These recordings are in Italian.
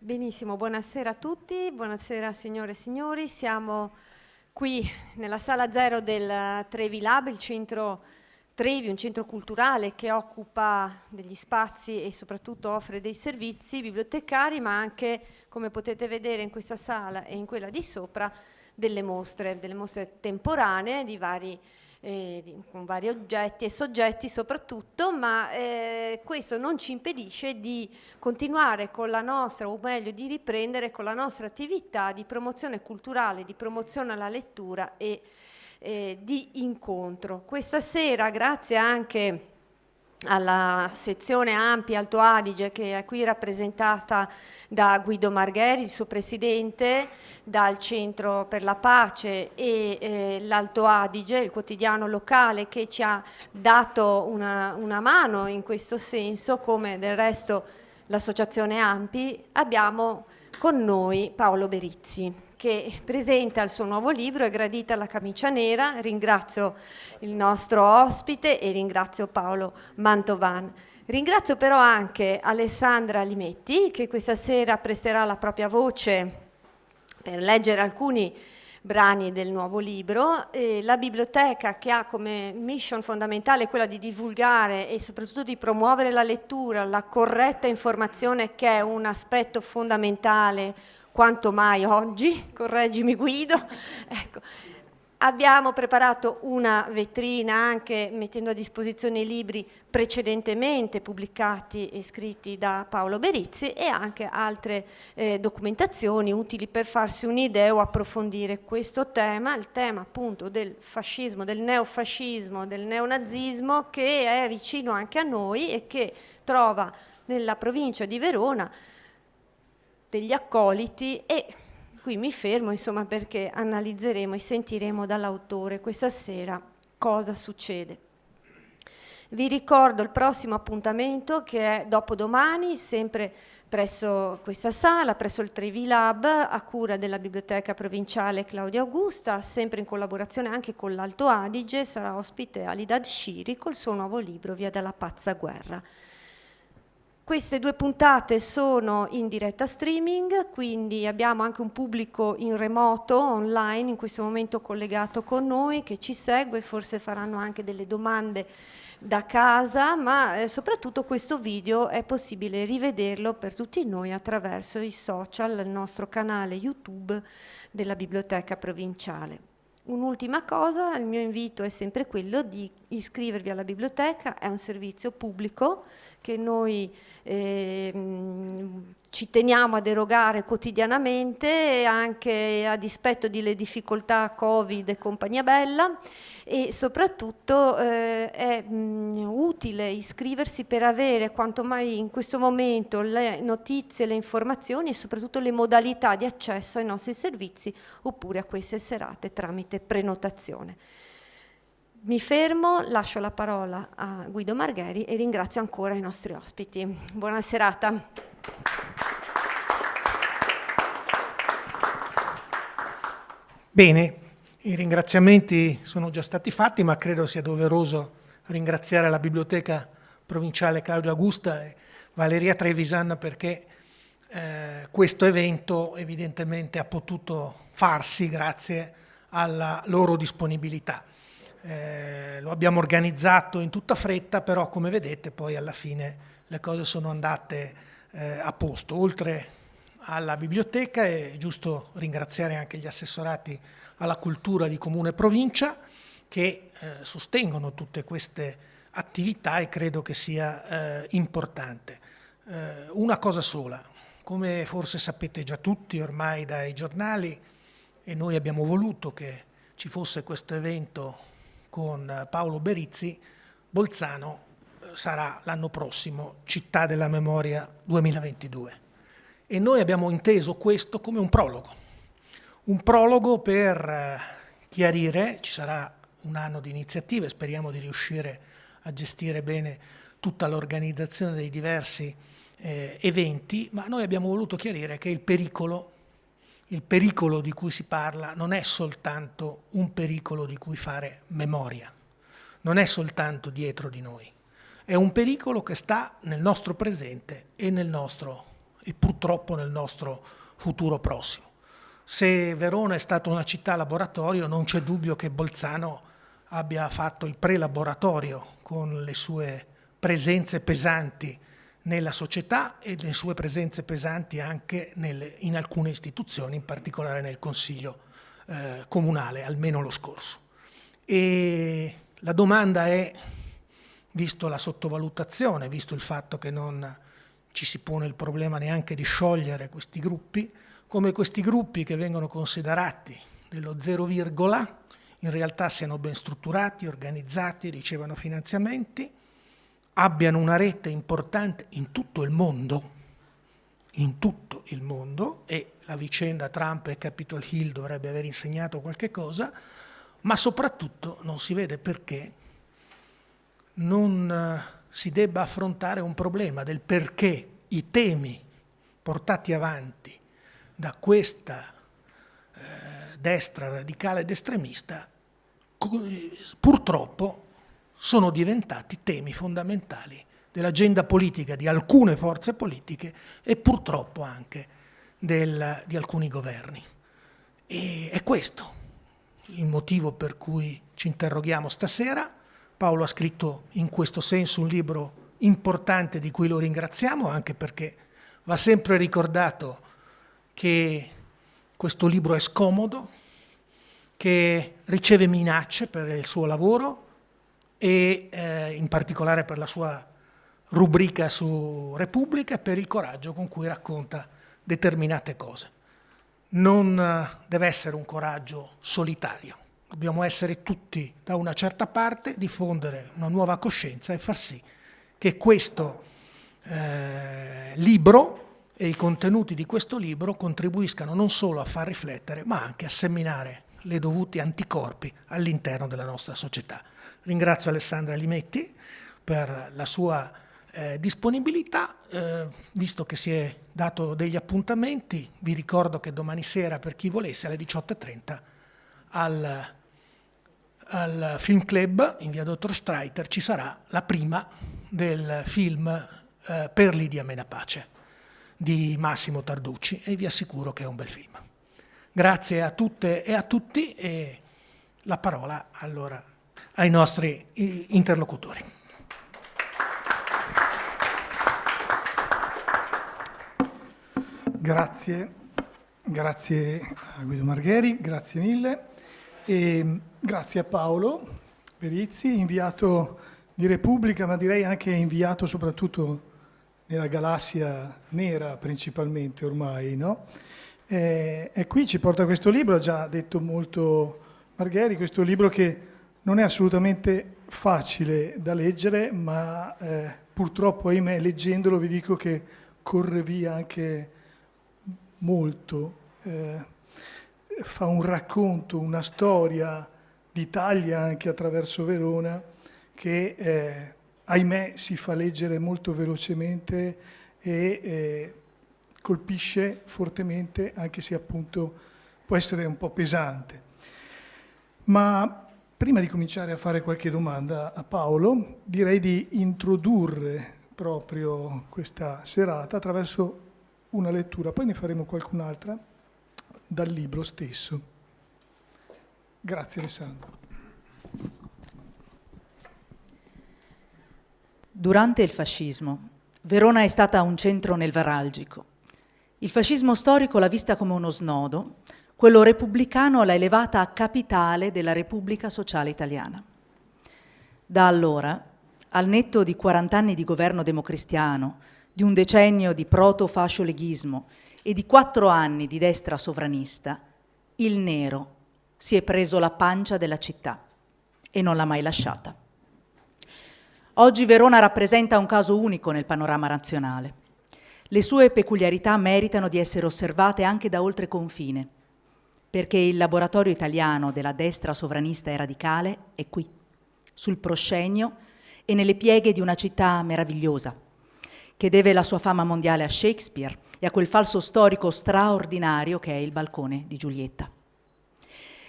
Benissimo, buonasera a tutti, buonasera signore e signori. Siamo qui nella sala 0 del Trevi Lab, il centro Trevi, un centro culturale che occupa degli spazi e soprattutto offre dei servizi bibliotecari, ma anche, come potete vedere in questa sala e in quella di sopra, delle mostre temporanee di con vari oggetti e soggetti soprattutto, ma questo non ci impedisce di continuare con la nostra, o meglio di riprendere con la nostra attività di promozione culturale, di promozione alla lettura e di incontro. Questa sera, grazie anche alla sezione AMPI Alto Adige, che è qui rappresentata da Guido Margheri, il suo presidente, dal Centro per la Pace e l'Alto Adige, il quotidiano locale che ci ha dato una mano in questo senso, come del resto l'associazione AMPI, abbiamo con noi Paolo Berizzi, che presenta il suo nuovo libro, È gradita la camicia nera. Ringrazio il nostro ospite e ringrazio Paolo Mantovan. Ringrazio però anche Alessandra Limetti, che questa sera presterà la propria voce per leggere alcuni brani del nuovo libro, la biblioteca, che ha come mission fondamentale quella di divulgare e soprattutto di promuovere la lettura, la corretta informazione, che è un aspetto fondamentale quanto mai oggi. Correggimi Guido. Ecco. Abbiamo preparato una vetrina anche mettendo a disposizione i libri precedentemente pubblicati e scritti da Paolo Berizzi e anche altre documentazioni utili per farsi un'idea o approfondire questo tema, il tema appunto del fascismo, del neofascismo, del neonazismo, che è vicino anche a noi e che trova nella provincia di Verona degli accoliti, e qui mi fermo insomma perché analizzeremo e sentiremo dall'autore questa sera cosa succede. Vi ricordo il prossimo appuntamento, che è dopodomani, sempre presso questa sala, presso il Trevi Lab, a cura della Biblioteca Provinciale Claudia Augusta, sempre in collaborazione anche con l'Alto Adige. Sarà ospite Alidad Shiri col suo nuovo libro Via dalla pazza guerra. Queste due puntate sono in diretta streaming, quindi abbiamo anche un pubblico in remoto, online, in questo momento collegato con noi, che ci segue, forse faranno anche delle domande da casa, ma soprattutto questo video è possibile rivederlo per tutti noi attraverso i social, il nostro canale YouTube della Biblioteca Provinciale. Un'ultima cosa, il mio invito è sempre quello di iscrivervi alla biblioteca, è un servizio pubblico che noi ci teniamo ad erogare quotidianamente, anche a dispetto delle difficoltà Covid e compagnia bella, e soprattutto è utile iscriversi per avere quanto mai in questo momento le notizie, le informazioni e soprattutto le modalità di accesso ai nostri servizi oppure a queste serate tramite prenotazione. Mi fermo, lascio la parola a Guido Margheri e ringrazio ancora i nostri ospiti. Buona serata. Bene, i ringraziamenti sono già stati fatti, ma credo sia doveroso ringraziare la Biblioteca Provinciale Claudia Augusta e Valeria Trevisan, perché questo evento evidentemente ha potuto farsi grazie alla loro disponibilità. Lo abbiamo organizzato in tutta fretta, però come vedete poi alla fine le cose sono andate a posto. Oltre alla biblioteca è giusto ringraziare anche gli assessorati alla cultura di Comune e Provincia che sostengono tutte queste attività e credo che sia importante. Una cosa sola, come forse sapete già tutti ormai dai giornali, e noi abbiamo voluto che ci fosse questo evento con Paolo Berizzi, Bolzano sarà l'anno prossimo Città della Memoria 2022. E noi abbiamo inteso questo come un prologo per chiarire, ci sarà un anno di iniziative, speriamo di riuscire a gestire bene tutta l'organizzazione dei diversi eventi, ma noi abbiamo voluto chiarire che il pericolo di cui si parla non è soltanto un pericolo di cui fare memoria, non è soltanto dietro di noi, è un pericolo che sta nel nostro presente e nel nostro e purtroppo nel nostro futuro prossimo. Se Verona è stata una città laboratorio, non c'è dubbio che Bolzano abbia fatto il pre-laboratorio con le sue presenze pesanti nella società e le sue presenze pesanti anche in alcune istituzioni, in particolare nel Consiglio comunale, almeno lo scorso. E la domanda è, visto la sottovalutazione, visto il fatto che non ci si pone il problema neanche di sciogliere questi gruppi, come questi gruppi che vengono considerati dello 0, in realtà siano ben strutturati, organizzati, ricevano finanziamenti, abbiano una rete importante in tutto il mondo, e la vicenda Trump e Capitol Hill dovrebbe aver insegnato qualche cosa, ma soprattutto non si vede perché non si debba affrontare un problema del perché i temi portati avanti da questa destra radicale ed estremista purtroppo sono diventati temi fondamentali dell'agenda politica di alcune forze politiche e purtroppo anche di alcuni governi. E è questo il motivo per cui ci interroghiamo stasera. Paolo ha scritto in questo senso un libro importante di cui lo ringraziamo, anche perché va sempre ricordato che questo libro è scomodo, che riceve minacce per il suo lavoro e in particolare per la sua rubrica su Repubblica e per il coraggio con cui racconta determinate cose. Non deve essere un coraggio solitario, dobbiamo essere tutti da una certa parte, diffondere una nuova coscienza e far sì che questo libro e i contenuti di questo libro contribuiscano non solo a far riflettere, ma anche a seminare le dovuti anticorpi all'interno della nostra società. Ringrazio Alessandra Limetti per la sua disponibilità, visto che si è dato degli appuntamenti. Vi ricordo che domani sera, per chi volesse, alle 18:30 al Film Club in via Dottor Streiter ci sarà la prima del film Per Lidia Menapace di Massimo Tarducci e vi assicuro che è un bel film. Grazie a tutte e a tutti e la parola allora ai nostri interlocutori. Grazie a Guido Margheri, grazie mille e grazie a Paolo Berizzi, inviato di Repubblica, ma direi anche inviato soprattutto nella galassia nera principalmente ormai, no? E qui ci porta questo libro, ha già detto molto Margheri, questo libro che non è assolutamente facile da leggere, ma purtroppo, ahimè, leggendolo vi dico che corre via anche molto. Fa un racconto, una storia d'Italia anche attraverso Verona che, ahimè, si fa leggere molto velocemente e colpisce fortemente, anche se appunto può essere un po' pesante. Ma prima di cominciare a fare qualche domanda a Paolo, direi di introdurre proprio questa serata attraverso una lettura, poi ne faremo qualcun'altra dal libro stesso. Grazie Alessandro. Durante il fascismo, Verona è stata un centro nevralgico. Il fascismo storico l'ha vista come uno snodo, quello repubblicano l'ha elevata a capitale della Repubblica Sociale Italiana. Da allora, al netto di 40 anni di governo democristiano, di un decennio di proto-fascio-leghismo e di 4 anni di destra sovranista, il nero si è preso la pancia della città e non l'ha mai lasciata. Oggi Verona rappresenta un caso unico nel panorama nazionale. Le sue peculiarità meritano di essere osservate anche da oltre confine, perché il laboratorio italiano della destra sovranista e radicale è qui, sul proscenio e nelle pieghe di una città meravigliosa, che deve la sua fama mondiale a Shakespeare e a quel falso storico straordinario che è il balcone di Giulietta,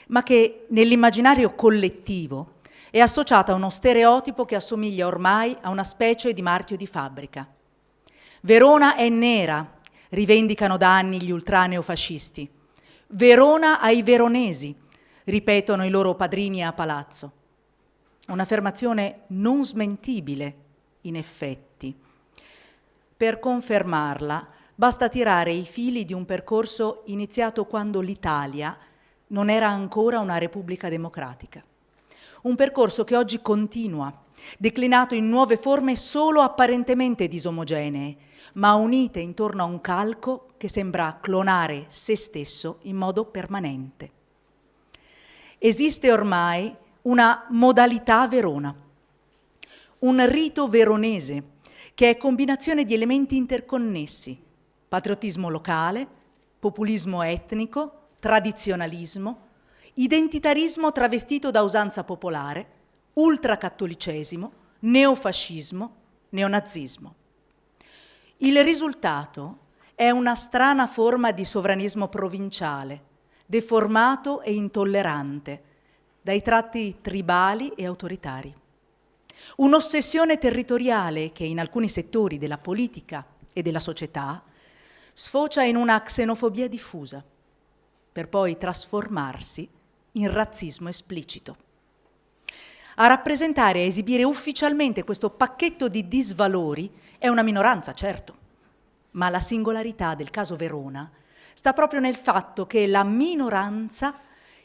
ma che nell'immaginario collettivo è associata a uno stereotipo che assomiglia ormai a una specie di marchio di fabbrica. Verona è nera, rivendicano da anni gli ultraneofascisti. Verona ai veronesi, ripetono i loro padrini a palazzo. Un'affermazione non smentibile, in effetti. Per confermarla, basta tirare i fili di un percorso iniziato quando l'Italia non era ancora una repubblica democratica. Un percorso che oggi continua, declinato in nuove forme solo apparentemente disomogenee, ma unite intorno a un calco che sembra clonare se stesso in modo permanente. Esiste ormai una modalità Verona, un rito veronese che è combinazione di elementi interconnessi: patriottismo locale, populismo etnico, tradizionalismo, identitarismo travestito da usanza popolare, ultracattolicesimo, neofascismo, neonazismo. Il risultato è una strana forma di sovranismo provinciale, deformato e intollerante, dai tratti tribali e autoritari. Un'ossessione territoriale che in alcuni settori della politica e della società sfocia in una xenofobia diffusa, per poi trasformarsi in razzismo esplicito. A rappresentare e esibire ufficialmente questo pacchetto di disvalori è una minoranza, certo, ma la singolarità del caso Verona sta proprio nel fatto che la minoranza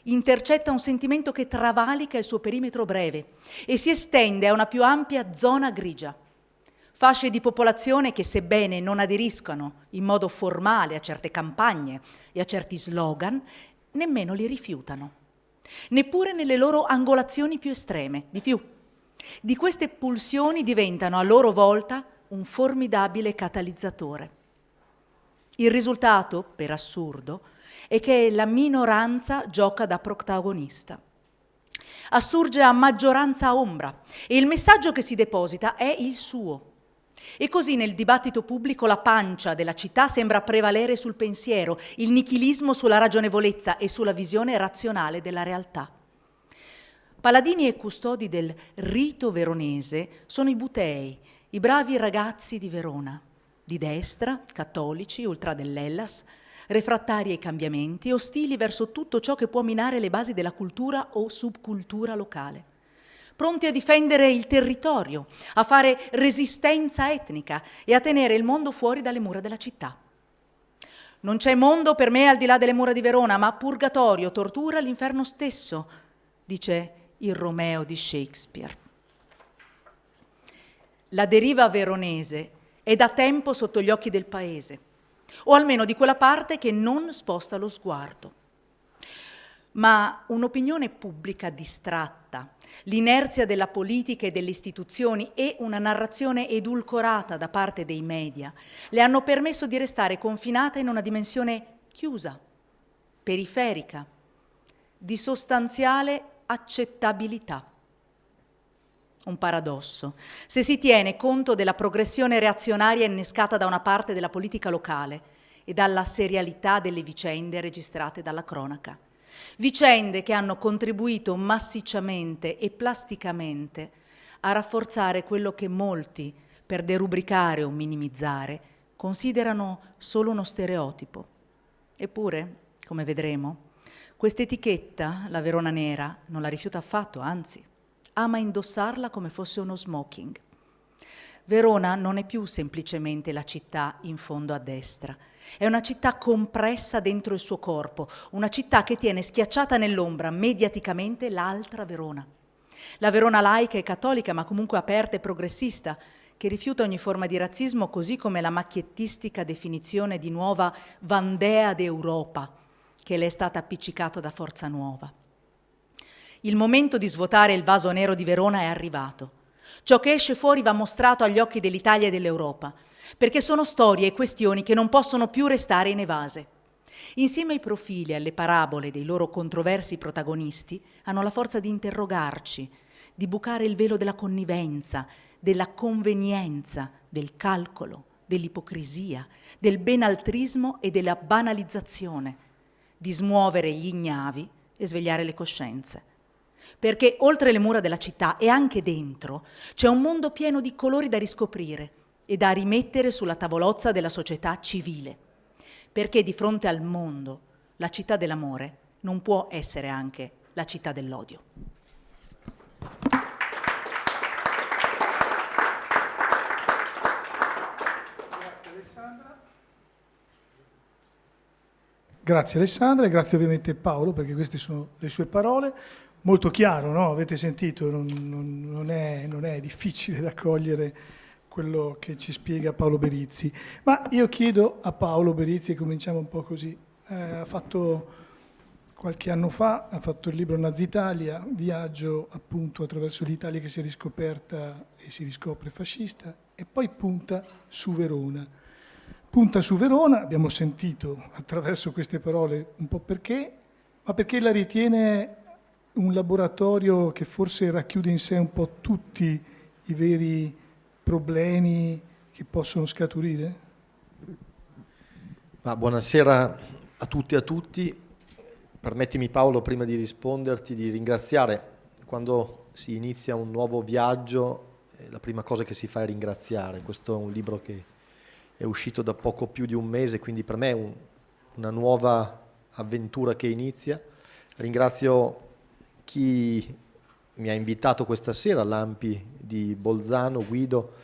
intercetta un sentimento che travalica il suo perimetro breve e si estende a una più ampia zona grigia. Fasce di popolazione che, sebbene non aderiscano in modo formale a certe campagne e a certi slogan, nemmeno li rifiutano, neppure nelle loro angolazioni più estreme. Di più, di queste pulsioni diventano a loro volta un formidabile catalizzatore. Il risultato, per assurdo, è che la minoranza gioca da protagonista. Assurge a maggioranza ombra e il messaggio che si deposita è il suo. E così nel dibattito pubblico la pancia della città sembra prevalere sul pensiero, il nichilismo sulla ragionevolezza e sulla visione razionale della realtà. Paladini e custodi del rito veronese sono i butei, i bravi ragazzi di Verona, di destra, cattolici, ultra dell'Hellas, refrattari ai cambiamenti, ostili verso tutto ciò che può minare le basi della cultura o subcultura locale, pronti a difendere il territorio, a fare resistenza etnica e a tenere il mondo fuori dalle mura della città. Non c'è mondo per me al di là delle mura di Verona, ma purgatorio, tortura, l'inferno stesso, dice il Romeo di Shakespeare. La deriva veronese è da tempo sotto gli occhi del paese, o almeno di quella parte che non sposta lo sguardo. Ma un'opinione pubblica distratta, l'inerzia della politica e delle istituzioni e una narrazione edulcorata da parte dei media le hanno permesso di restare confinate in una dimensione chiusa, periferica, di sostanziale accettabilità. Un paradosso, se si tiene conto della progressione reazionaria innescata da una parte della politica locale e dalla serialità delle vicende registrate dalla cronaca. Vicende che hanno contribuito massicciamente e plasticamente a rafforzare quello che molti, per derubricare o minimizzare, considerano solo uno stereotipo. Eppure, come vedremo, quest'etichetta, la Verona nera, non la rifiuta affatto, anzi, ama indossarla come fosse uno smoking. Verona non è più semplicemente la città in fondo a destra, è una città compressa dentro il suo corpo, una città che tiene schiacciata nell'ombra mediaticamente l'altra Verona. La Verona laica e cattolica, ma comunque aperta e progressista, che rifiuta ogni forma di razzismo, così come la macchiettistica definizione di nuova Vandea d'Europa, che le è stata appiccicato da Forza Nuova. Il momento di svuotare il vaso nero di Verona è arrivato. Ciò che esce fuori va mostrato agli occhi dell'Italia e dell'Europa, perché sono storie e questioni che non possono più restare inevase. Insieme ai profili e alle parabole dei loro controversi protagonisti, hanno la forza di interrogarci, di bucare il velo della connivenza, della convenienza, del calcolo, dell'ipocrisia, del benaltrismo e della banalizzazione, di smuovere gli ignavi e svegliare le coscienze. Perché oltre le mura della città e anche dentro c'è un mondo pieno di colori da riscoprire e da rimettere sulla tavolozza della società civile. perché di fronte al mondo la città dell'amore non può essere anche la città dell'odio. Grazie Alessandra e grazie ovviamente Paolo, perché queste sono le sue parole. Molto chiaro, no? Avete sentito, non è difficile da cogliere quello che ci spiega Paolo Berizzi. Ma io chiedo a Paolo Berizzi, e cominciamo un po' così, ha fatto qualche anno fa, ha fatto il libro Nazitalia, viaggio appunto attraverso l'Italia che si è riscoperta e si riscopre fascista, e poi punta su Verona. Punta su Verona, abbiamo sentito attraverso queste parole un po' perché, ma perché la ritiene un laboratorio che forse racchiude in sé un po' tutti i veri problemi che possono scaturire? Buonasera a tutti e a tutti. Permettimi Paolo, prima di risponderti, di ringraziare. Quando si inizia un nuovo viaggio, la prima cosa che si fa è ringraziare. Questo è un libro che è uscito da poco più di un mese, quindi per me è una nuova avventura che inizia. Ringrazio chi mi ha invitato questa sera, l'Ampi di Bolzano, Guido.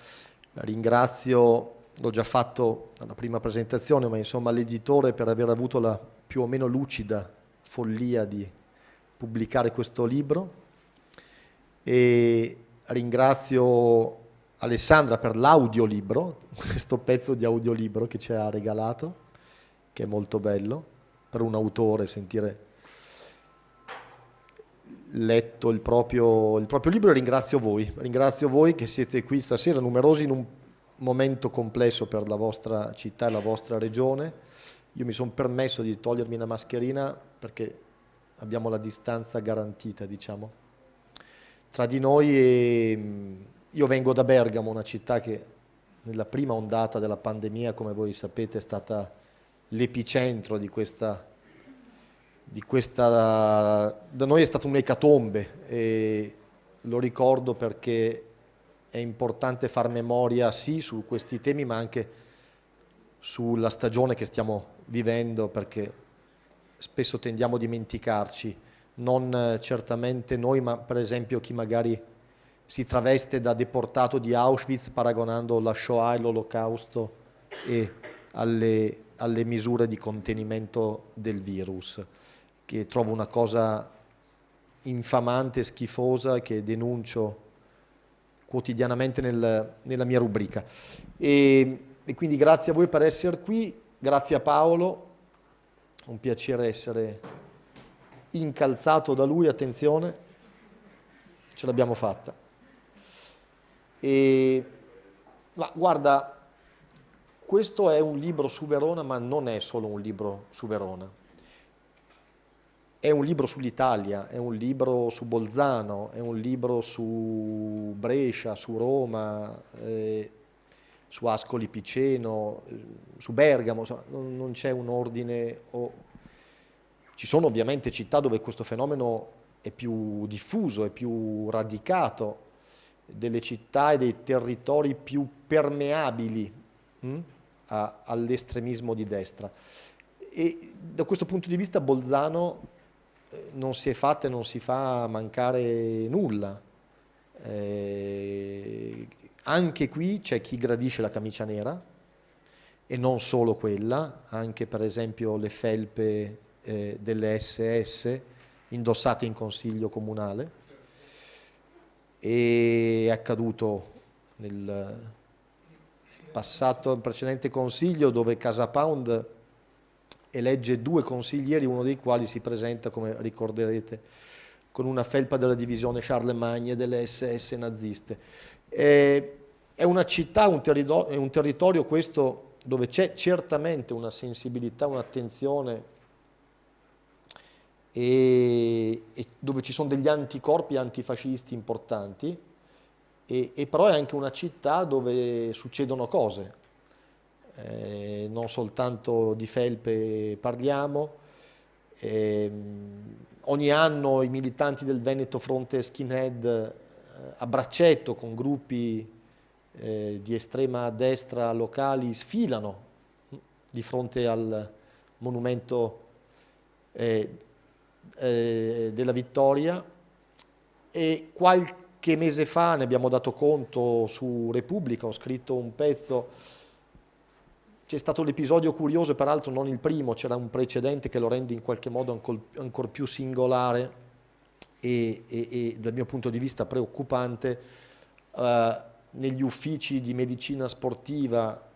Ringrazio, l'ho già fatto alla prima presentazione, ma insomma l'editore per aver avuto la più o meno lucida follia di pubblicare questo libro, e ringrazio Alessandra per l'audiolibro, questo pezzo di audiolibro che ci ha regalato, che è molto bello per un autore sentire letto il proprio libro, e ringrazio voi che siete qui stasera, numerosi in un momento complesso per la vostra città e la vostra regione. Io mi sono permesso di togliermi la mascherina perché abbiamo la distanza garantita, diciamo, tra di noi, e io vengo da Bergamo, una città che nella prima ondata della pandemia, come voi sapete, è stata l'epicentro di questa da noi è stata un'ecatombe, e lo ricordo perché è importante far memoria sì su questi temi, ma anche sulla stagione che stiamo vivendo, perché spesso tendiamo a dimenticarci, non certamente noi, ma per esempio chi magari si traveste da deportato di Auschwitz paragonando la Shoah e l'Olocausto e alle misure di contenimento del virus, che trovo una cosa infamante, schifosa, che denuncio quotidianamente nella mia rubrica. E quindi grazie a voi per essere qui, grazie a Paolo, un piacere essere incalzato da lui, attenzione, ce l'abbiamo fatta. Ma guarda, questo è un libro su Verona, ma non è solo un libro su Verona. È un libro sull'Italia, è un libro su Bolzano, è un libro su Brescia, su Roma, su Ascoli Piceno, su Bergamo, insomma, non c'è un ordine. Ci sono ovviamente città dove questo fenomeno è più diffuso, è più radicato, delle città e dei territori più permeabili all'estremismo di destra. E da questo punto di vista Bolzano non si è fatta e non si fa mancare nulla. Anche qui c'è chi gradisce la camicia nera, e non solo quella, anche per esempio le felpe delle SS indossate in consiglio comunale. E è accaduto nel passato, precedente consiglio, dove Casa Pound elegge 2 consiglieri, uno dei quali si presenta, come ricorderete, con una felpa della divisione Charlemagne delle SS naziste. È una città, è un territorio questo dove c'è certamente una sensibilità, un'attenzione, e dove ci sono degli anticorpi antifascisti importanti, e però è anche una città dove succedono cose. Non soltanto di felpe parliamo, ogni anno i militanti del Veneto Fronte Skinhead a braccetto con gruppi di estrema destra locali sfilano di fronte monumento della Vittoria, e qualche mese fa ne abbiamo dato conto su Repubblica, ho scritto un pezzo. C'è stato l'episodio curioso, peraltro non il primo, c'era un precedente che lo rende in qualche modo ancora più singolare e dal mio punto di vista preoccupante. Negli uffici di medicina sportiva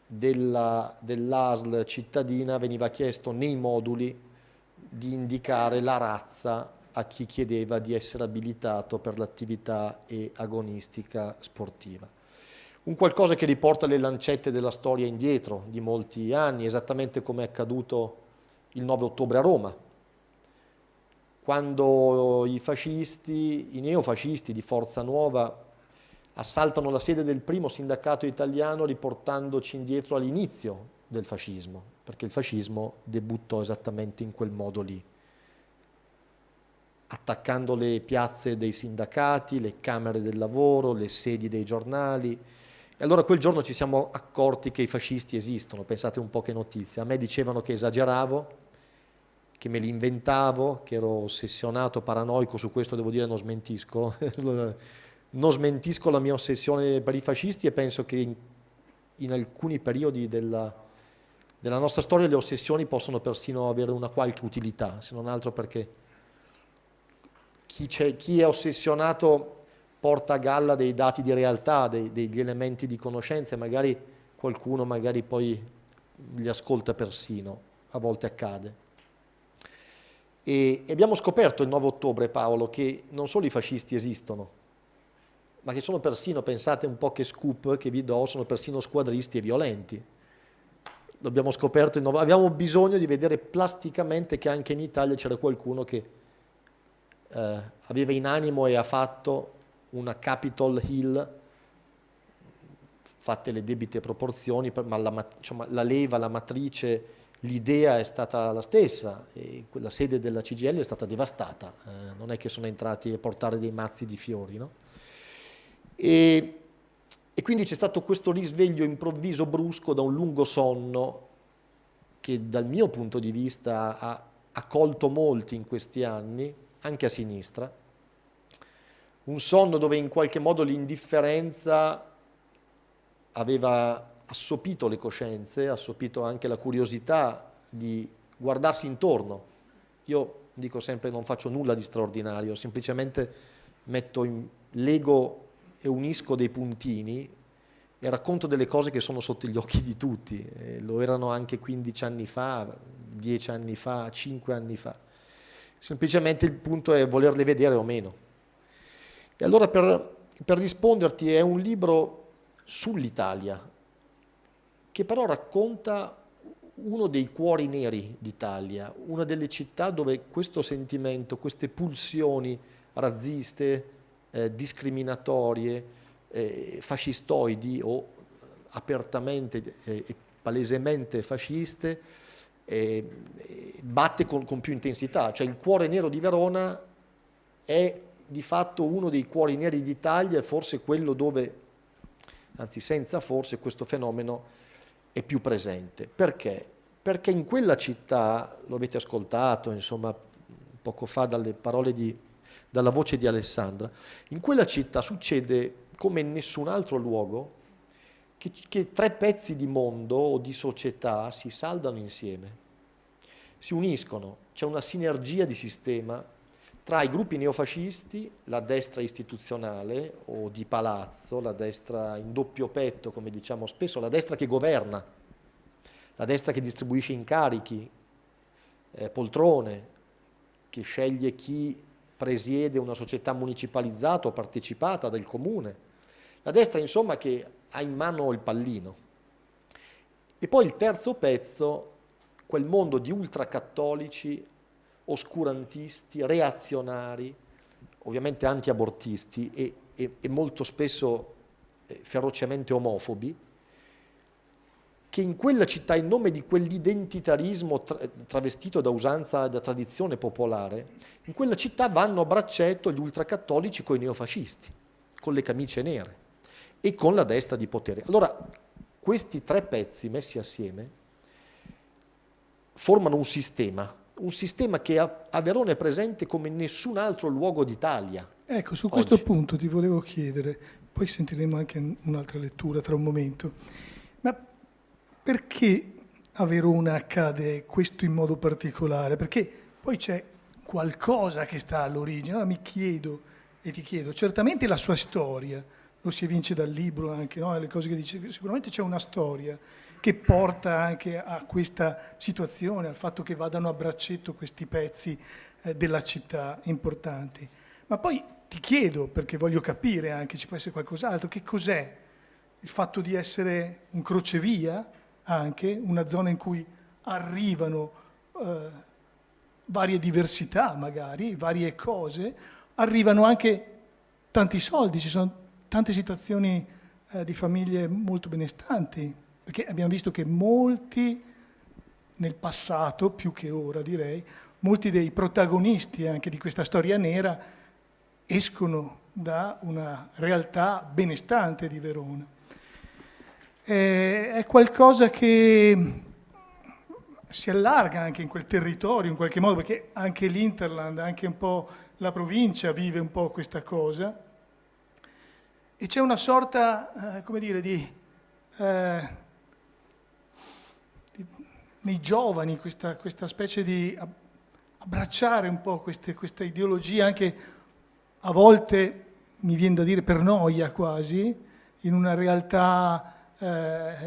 dell'ASL cittadina veniva chiesto nei moduli di indicare la razza a chi chiedeva di essere abilitato per l'attività agonistica sportiva. Un qualcosa che riporta le lancette della storia indietro di molti anni, esattamente come è accaduto il 9 ottobre a Roma, quando i neofascisti di Forza Nuova assaltano la sede del primo sindacato italiano riportandoci indietro all'inizio del fascismo, perché il fascismo debuttò esattamente in quel modo lì, attaccando le piazze dei sindacati, le camere del lavoro, le sedi dei giornali. E allora quel giorno ci siamo accorti che i fascisti esistono. Pensate un po' che notizia. A me dicevano che esageravo, che me li inventavo, che ero ossessionato, paranoico. Su questo devo dire non smentisco. Non smentisco la mia ossessione per i fascisti, e penso che in alcuni periodi della nostra storia le ossessioni possono persino avere una qualche utilità, se non altro perché chi è ossessionato porta a galla dei dati di realtà, degli elementi di conoscenza, e magari qualcuno poi li ascolta persino, a volte accade. E abbiamo scoperto il 9 ottobre, Paolo, che non solo i fascisti esistono, ma che sono persino, pensate un po' che scoop che vi do, sono persino squadristi e violenti. L'abbiamo scoperto avevamo bisogno di vedere plasticamente che anche in Italia c'era qualcuno che aveva in animo e ha fatto una Capitol Hill, fatte le debite proporzioni, ma la leva, la matrice, l'idea è stata la stessa, e la sede della CGIL è stata devastata, non è che sono entrati a portare dei mazzi di fiori, no? E quindi c'è stato questo risveglio improvviso, brusco, da un lungo sonno che dal mio punto di vista ha colto molti in questi anni, anche a sinistra, un sonno dove in qualche modo l'indifferenza aveva assopito le coscienze, assopito anche la curiosità di guardarsi intorno. Io dico sempre non faccio nulla di straordinario, semplicemente lego e unisco dei puntini e racconto delle cose che sono sotto gli occhi di tutti, lo erano anche 15 anni fa, 10 anni fa, 5 anni fa. Semplicemente il punto è volerle vedere o meno. E allora per risponderti, è un libro sull'Italia, che però racconta uno dei cuori neri d'Italia, una delle città dove questo sentimento, queste pulsioni razziste, discriminatorie, fascistoidi o apertamente e palesemente fasciste, batte con più intensità. Cioè il cuore nero di Verona è di fatto uno dei cuori neri d'Italia, e forse quello dove, anzi senza forse, questo fenomeno è più presente. Perché? Perché in quella città, lo avete ascoltato insomma poco fa dalle parole dalla voce di Alessandra, in quella città succede come in nessun altro luogo che tre pezzi di mondo o di società si saldano insieme, si uniscono, c'è una sinergia di sistema tra i gruppi neofascisti, la destra istituzionale o di palazzo, la destra in doppio petto, come diciamo spesso, la destra che governa, la destra che distribuisce incarichi, poltrone, che sceglie chi presiede una società municipalizzata o partecipata del comune, la destra insomma che ha in mano il pallino. E poi il terzo pezzo, quel mondo di ultracattolici, oscurantisti, reazionari, ovviamente antiabortisti e molto spesso ferocemente omofobi, che in quella città, in nome di quell'identitarismo travestito da usanza e da tradizione popolare, in quella città vanno a braccetto gli ultracattolici con i neofascisti, con le camicie nere e con la destra di potere. Allora, questi tre pezzi messi assieme formano un sistema che a Verona è presente come in nessun altro luogo d'Italia. Ecco, su questo punto ti volevo chiedere, poi sentiremo anche un'altra lettura tra un momento, ma perché a Verona accade questo in modo particolare? Perché poi c'è qualcosa che sta all'origine. Allora mi chiedo e ti chiedo, certamente la sua storia, lo si evince dal libro anche, no? Le cose che dice, sicuramente c'è una storia che porta anche a questa situazione, al fatto che vadano a braccetto questi pezzi della città importanti. Ma poi ti chiedo, perché voglio capire anche, ci può essere qualcos'altro, che cos'è il fatto di essere un crocevia, anche una zona in cui arrivano varie diversità magari, varie cose, arrivano anche tanti soldi, ci sono tante situazioni di famiglie molto benestanti, perché abbiamo visto che molti, nel passato, più che ora direi, molti dei protagonisti anche di questa storia nera escono da una realtà benestante di Verona. È qualcosa che si allarga anche in quel territorio in qualche modo, perché anche l'Interland, anche un po' la provincia vive un po' questa cosa, e c'è una sorta, come dire, nei giovani questa specie di abbracciare un po' questa ideologia, anche a volte, mi viene da dire, per noia quasi, in una realtà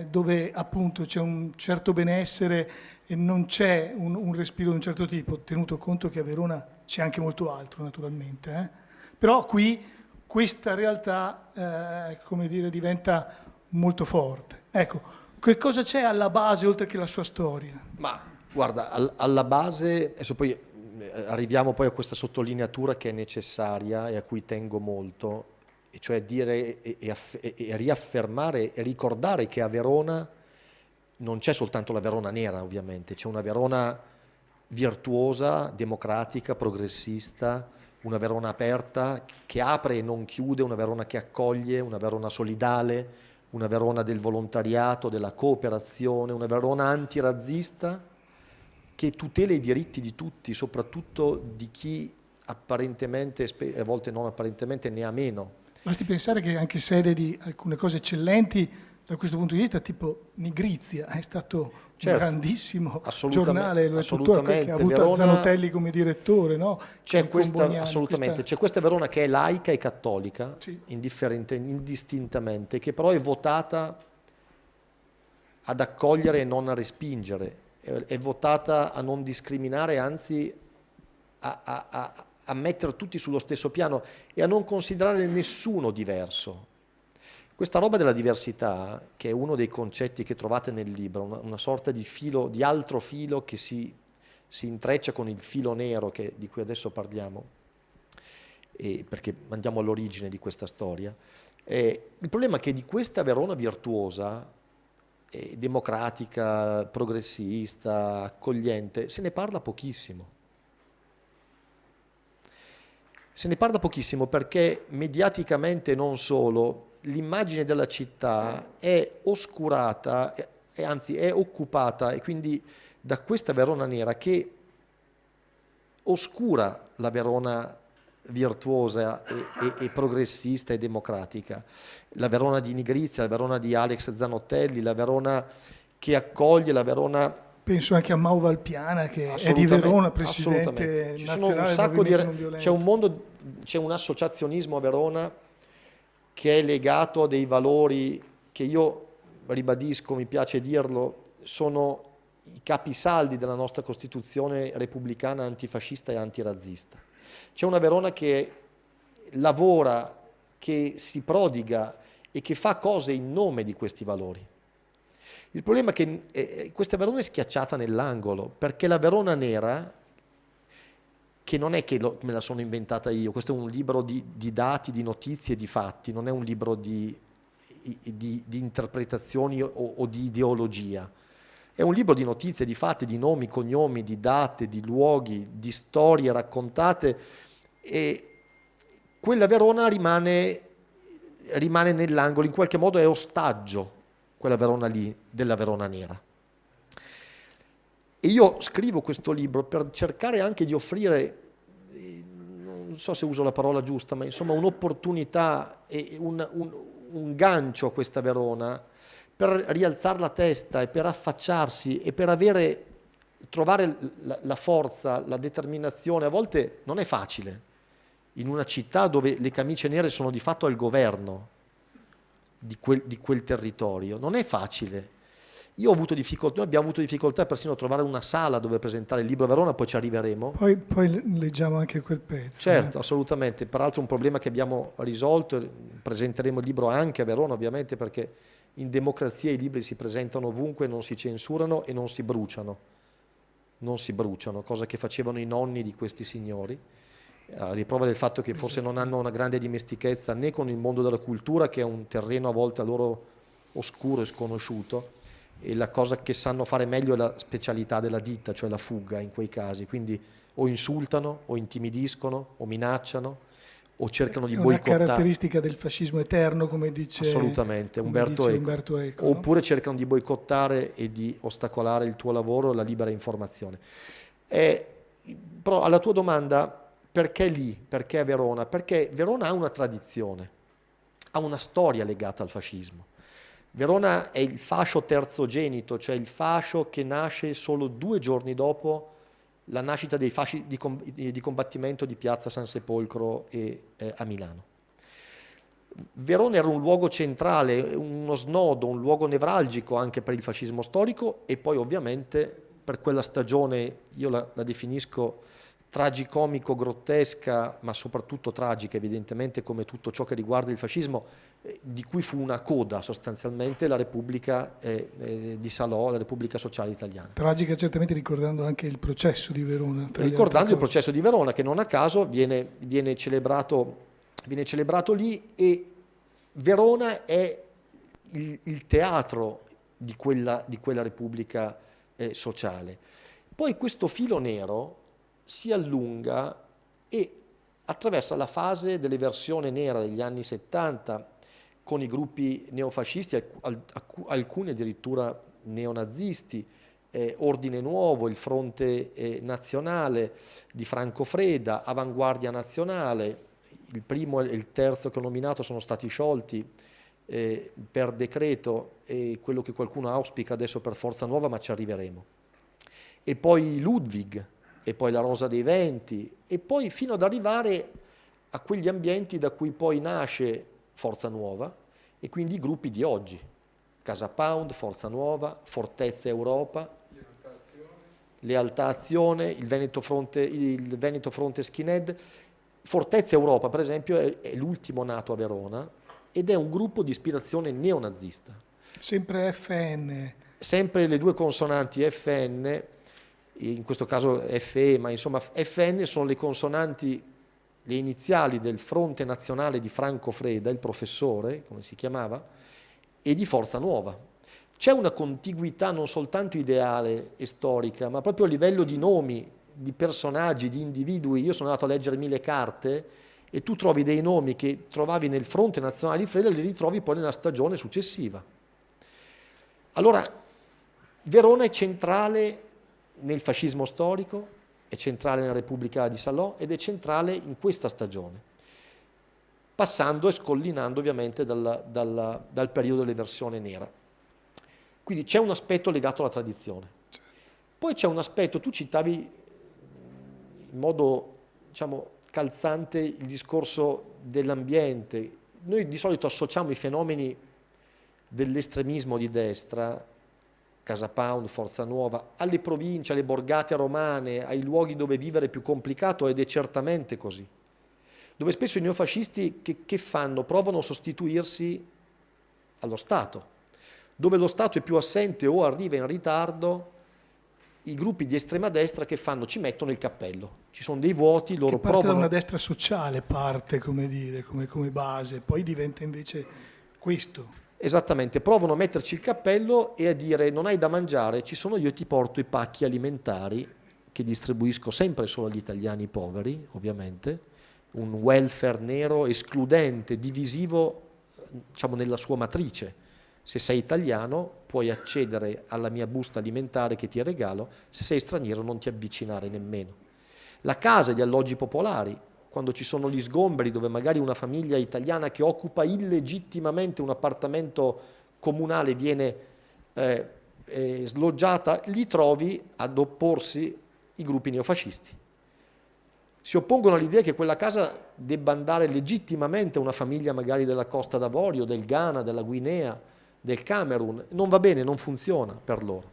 dove appunto c'è un certo benessere e non c'è un respiro di un certo tipo, tenuto conto che a Verona c'è anche molto altro naturalmente. Però qui questa realtà, come dire, diventa molto forte. Ecco, che cosa c'è alla base oltre che la sua storia? Ma guarda, alla base, adesso poi arriviamo poi a questa sottolineatura che è necessaria e a cui tengo molto, e cioè dire e riaffermare e ricordare che a Verona non c'è soltanto la Verona nera, ovviamente, c'è una Verona virtuosa, democratica, progressista, una Verona aperta che apre e non chiude, una Verona che accoglie, una Verona solidale, una Verona del volontariato, della cooperazione, una Verona antirazzista che tutela i diritti di tutti, soprattutto di chi apparentemente, a volte non apparentemente, ne ha meno. Basti pensare che è anche sede di alcune cose eccellenti da questo punto di vista, tipo Nigrizia, è stato un grandissimo giornale, lo è tuttora, che ha avuto Verona, Zanotelli come direttore, no? C'è questa Verona che è laica e cattolica, sì, indistintamente, che però è votata ad accogliere e non a respingere, è votata a non discriminare, anzi a mettere tutti sullo stesso piano e a non considerare nessuno diverso. Questa roba della diversità, che è uno dei concetti che trovate nel libro, una sorta di filo, di altro filo che si intreccia con il filo nero di cui adesso parliamo, perché andiamo all'origine di questa storia. Il problema è che di questa Verona virtuosa, democratica, progressista, accogliente, se ne parla pochissimo. Se ne parla pochissimo perché mediaticamente non solo, l'immagine della città è oscurata, e anzi è occupata, e quindi da questa Verona nera che oscura la Verona virtuosa e progressista e democratica, la Verona di Nigrizia, la Verona di Alex Zanotelli, la Verona che accoglie, la Verona... Penso anche a Mau Valpiana, che è di Verona, presidente nazionale del Movimento Non Violento. C'è un associazionismo a Verona che è legato a dei valori che io ribadisco, mi piace dirlo, sono i capisaldi della nostra Costituzione repubblicana antifascista e antirazzista. C'è una Verona che lavora, che si prodiga e che fa cose in nome di questi valori. Il problema è che questa Verona è schiacciata nell'angolo, perché la Verona nera, che non è che me la sono inventata io, questo è un libro di dati, di notizie, di fatti, non è un libro di interpretazioni o di ideologia. È un libro di notizie, di fatti, di nomi, cognomi, di date, di luoghi, di storie raccontate, e quella Verona rimane nell'angolo, in qualche modo è ostaggio, quella Verona lì, della Verona nera. E io scrivo questo libro per cercare anche di offrire, non so se uso la parola giusta, ma insomma un'opportunità e un gancio a questa Verona per rialzare la testa e per affacciarsi e per trovare la forza, la determinazione. A volte non è facile, in una città dove le camicie nere sono di fatto al governo di quel territorio, non è facile. Io ho avuto difficoltà, noi abbiamo avuto difficoltà persino a trovare una sala dove presentare il libro a Verona, poi ci arriveremo. Poi leggiamo anche quel pezzo. Certo, assolutamente. Peraltro un problema che abbiamo risolto, presenteremo il libro anche a Verona ovviamente, perché in democrazia i libri si presentano ovunque, non si censurano e non si bruciano. Non si bruciano, cosa che facevano i nonni di questi signori, a riprova del fatto che forse non hanno una grande dimestichezza né con il mondo della cultura, che è un terreno a volte a loro oscuro e sconosciuto, e la cosa che sanno fare meglio è la specialità della ditta, cioè la fuga in quei casi. Quindi o insultano, o intimidiscono, o minacciano, o cercano di boicottare. È una caratteristica del fascismo eterno, come dice assolutamente Umberto Eco. No? Oppure cercano di boicottare e di ostacolare il tuo lavoro, la libera informazione. Però alla tua domanda, perché lì? Perché a Verona? Perché Verona ha una tradizione, ha una storia legata al fascismo. Verona è il fascio terzogenito, cioè il fascio che nasce solo 2 giorni dopo la nascita dei fasci di combattimento di Piazza San Sepolcro a Milano. Verona era un luogo centrale, uno snodo, un luogo nevralgico anche per il fascismo storico, e poi ovviamente per quella stagione, io la definisco tragicomico, grottesca, ma soprattutto tragica evidentemente, come tutto ciò che riguarda il fascismo, di cui fu una coda sostanzialmente la Repubblica di Salò, la Repubblica Sociale Italiana. Tragica certamente, ricordando anche il processo di Verona. Ricordando il processo di Verona, che non a caso viene celebrato lì, e Verona è il teatro di quella Repubblica sociale. Poi questo filo nero si allunga e attraversa la fase dell'eversione nera degli anni 70, con i gruppi neofascisti, alcuni addirittura neonazisti, Ordine Nuovo, il Fronte Nazionale di Franco Freda, Avanguardia Nazionale. Il primo e il terzo che ho nominato sono stati sciolti per decreto, e quello che qualcuno auspica adesso per Forza Nuova, ma ci arriveremo. E poi Ludwig, e poi la Rosa dei Venti, e poi fino ad arrivare a quegli ambienti da cui poi nasce Forza Nuova, e quindi i gruppi di oggi: Casa Pound, Forza Nuova, Fortezza Europa, Lealtà Azione, il Veneto Fronte Skinhead. Fortezza Europa, per esempio, è l'ultimo nato a Verona ed è un gruppo di ispirazione neonazista. Sempre FN. Sempre le 2 consonanti FN, in questo caso FE, ma insomma FN sono le consonanti, le iniziali del Fronte Nazionale di Franco Freda, il professore, come si chiamava, e di Forza Nuova. C'è una contiguità non soltanto ideale e storica, ma proprio a livello di nomi, di personaggi, di individui. Io sono andato a leggermi le carte e tu trovi dei nomi che trovavi nel Fronte Nazionale di Freda e li ritrovi poi nella stagione successiva. Allora, Verona è centrale nel fascismo storico, è centrale nella Repubblica di Salò ed è centrale in questa stagione, passando e scollinando ovviamente dal periodo dell'eversione nera. Quindi c'è un aspetto legato alla tradizione. Poi c'è un aspetto, tu citavi in modo, diciamo, calzante il discorso dell'ambiente. Noi di solito associamo i fenomeni dell'estremismo di destra, Casa Pound, Forza Nuova, alle province, alle borgate romane, ai luoghi dove vivere è più complicato, ed è certamente così. Dove spesso i neofascisti che fanno? Provano a sostituirsi allo Stato. Dove lo Stato è più assente o arriva in ritardo, i gruppi di estrema destra che fanno? Ci mettono il cappello. Ci sono dei vuoti, loro che parte provano... da una destra sociale, parte, come dire, come base, poi diventa invece questo. Esattamente, provano a metterci il cappello e a dire: non hai da mangiare, ci sono io, ti porto i pacchi alimentari che distribuisco sempre solo agli italiani poveri, ovviamente, un welfare nero escludente, divisivo, diciamo, nella sua matrice, Se sei italiano puoi accedere alla mia busta alimentare che ti regalo, se sei straniero non ti avvicinare nemmeno. La casa e gli alloggi popolari, quando ci sono gli sgomberi dove magari una famiglia italiana che occupa illegittimamente un appartamento comunale viene sloggiata, lì trovi ad opporsi i gruppi neofascisti. Si oppongono all'idea che quella casa debba andare legittimamente a una famiglia magari della Costa d'Avorio, del Ghana, della Guinea, del Camerun. Non va bene, non funziona per loro.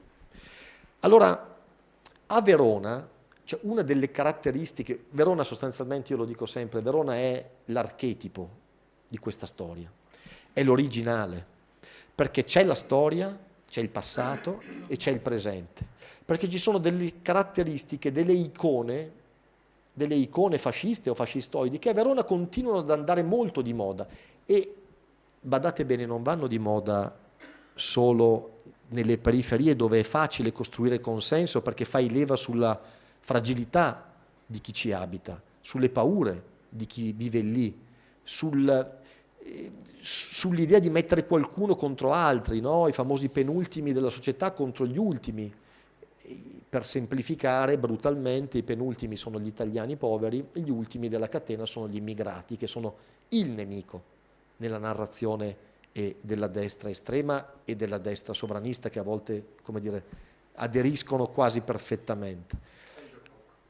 Allora, a Verona, cioè una delle caratteristiche, Verona sostanzialmente, io lo dico sempre, Verona è l'archetipo di questa storia, è l'originale, perché c'è la storia, c'è il passato e c'è il presente, perché ci sono delle caratteristiche, delle icone fasciste o fascistoidi che a Verona continuano ad andare molto di moda e, badate bene, non vanno di moda solo nelle periferie dove è facile costruire consenso perché fai leva sulla fragilità di chi ci abita, sulle paure di chi vive lì, sull'idea di mettere qualcuno contro altri, no? I famosi penultimi della società contro gli ultimi. Per semplificare brutalmente, i penultimi sono gli italiani poveri e gli ultimi della catena sono gli immigrati, che sono il nemico nella narrazione della destra estrema e della destra sovranista, che a volte, come dire, aderiscono quasi perfettamente.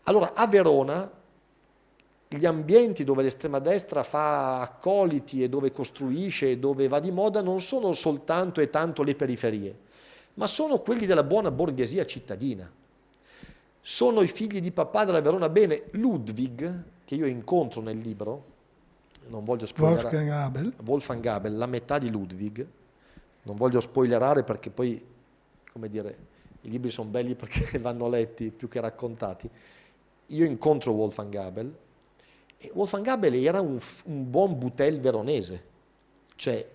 Allora, a Verona, gli ambienti dove l'estrema destra fa accoliti e dove costruisce e dove va di moda non sono soltanto e tanto le periferie, ma sono quelli della buona borghesia cittadina. Sono i figli di papà della Verona Bene. Ludwig, che io incontro nel libro, non voglio spoilerare, Wolfgang Gabel, la metà di Ludwig, non voglio spoilerare perché poi, come dire, i libri sono belli perché vanno letti più che raccontati. Io incontro Wolfgang Gabel, e Wolfgang Gabel era un buon Butel veronese, cioè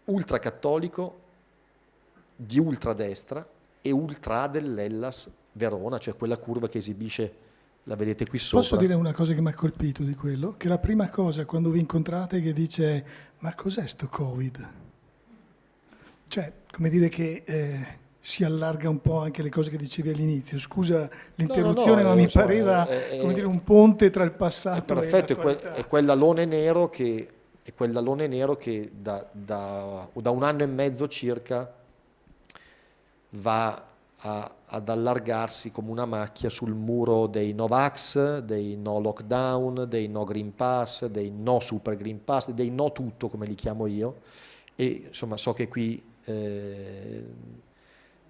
ultracattolico, di ultradestra e ultra dell'Hellas Verona, cioè quella curva che esibisce, la vedete qui sopra. Posso dire una cosa che mi ha colpito di quello? Che la prima cosa quando vi incontrate che dice ma cos'è sto Covid? Cioè, come dire che si allarga un po' anche le cose che dicevi all'inizio. Scusa l'interruzione, ma mi pareva come dire, un ponte tra il passato e l'attualità. È quell'alone nero che da un anno e mezzo circa va ad allargarsi come una macchia sul muro dei no vax, dei no lockdown, dei no green pass, dei no super green pass, dei no tutto come li chiamo io, e insomma so che qui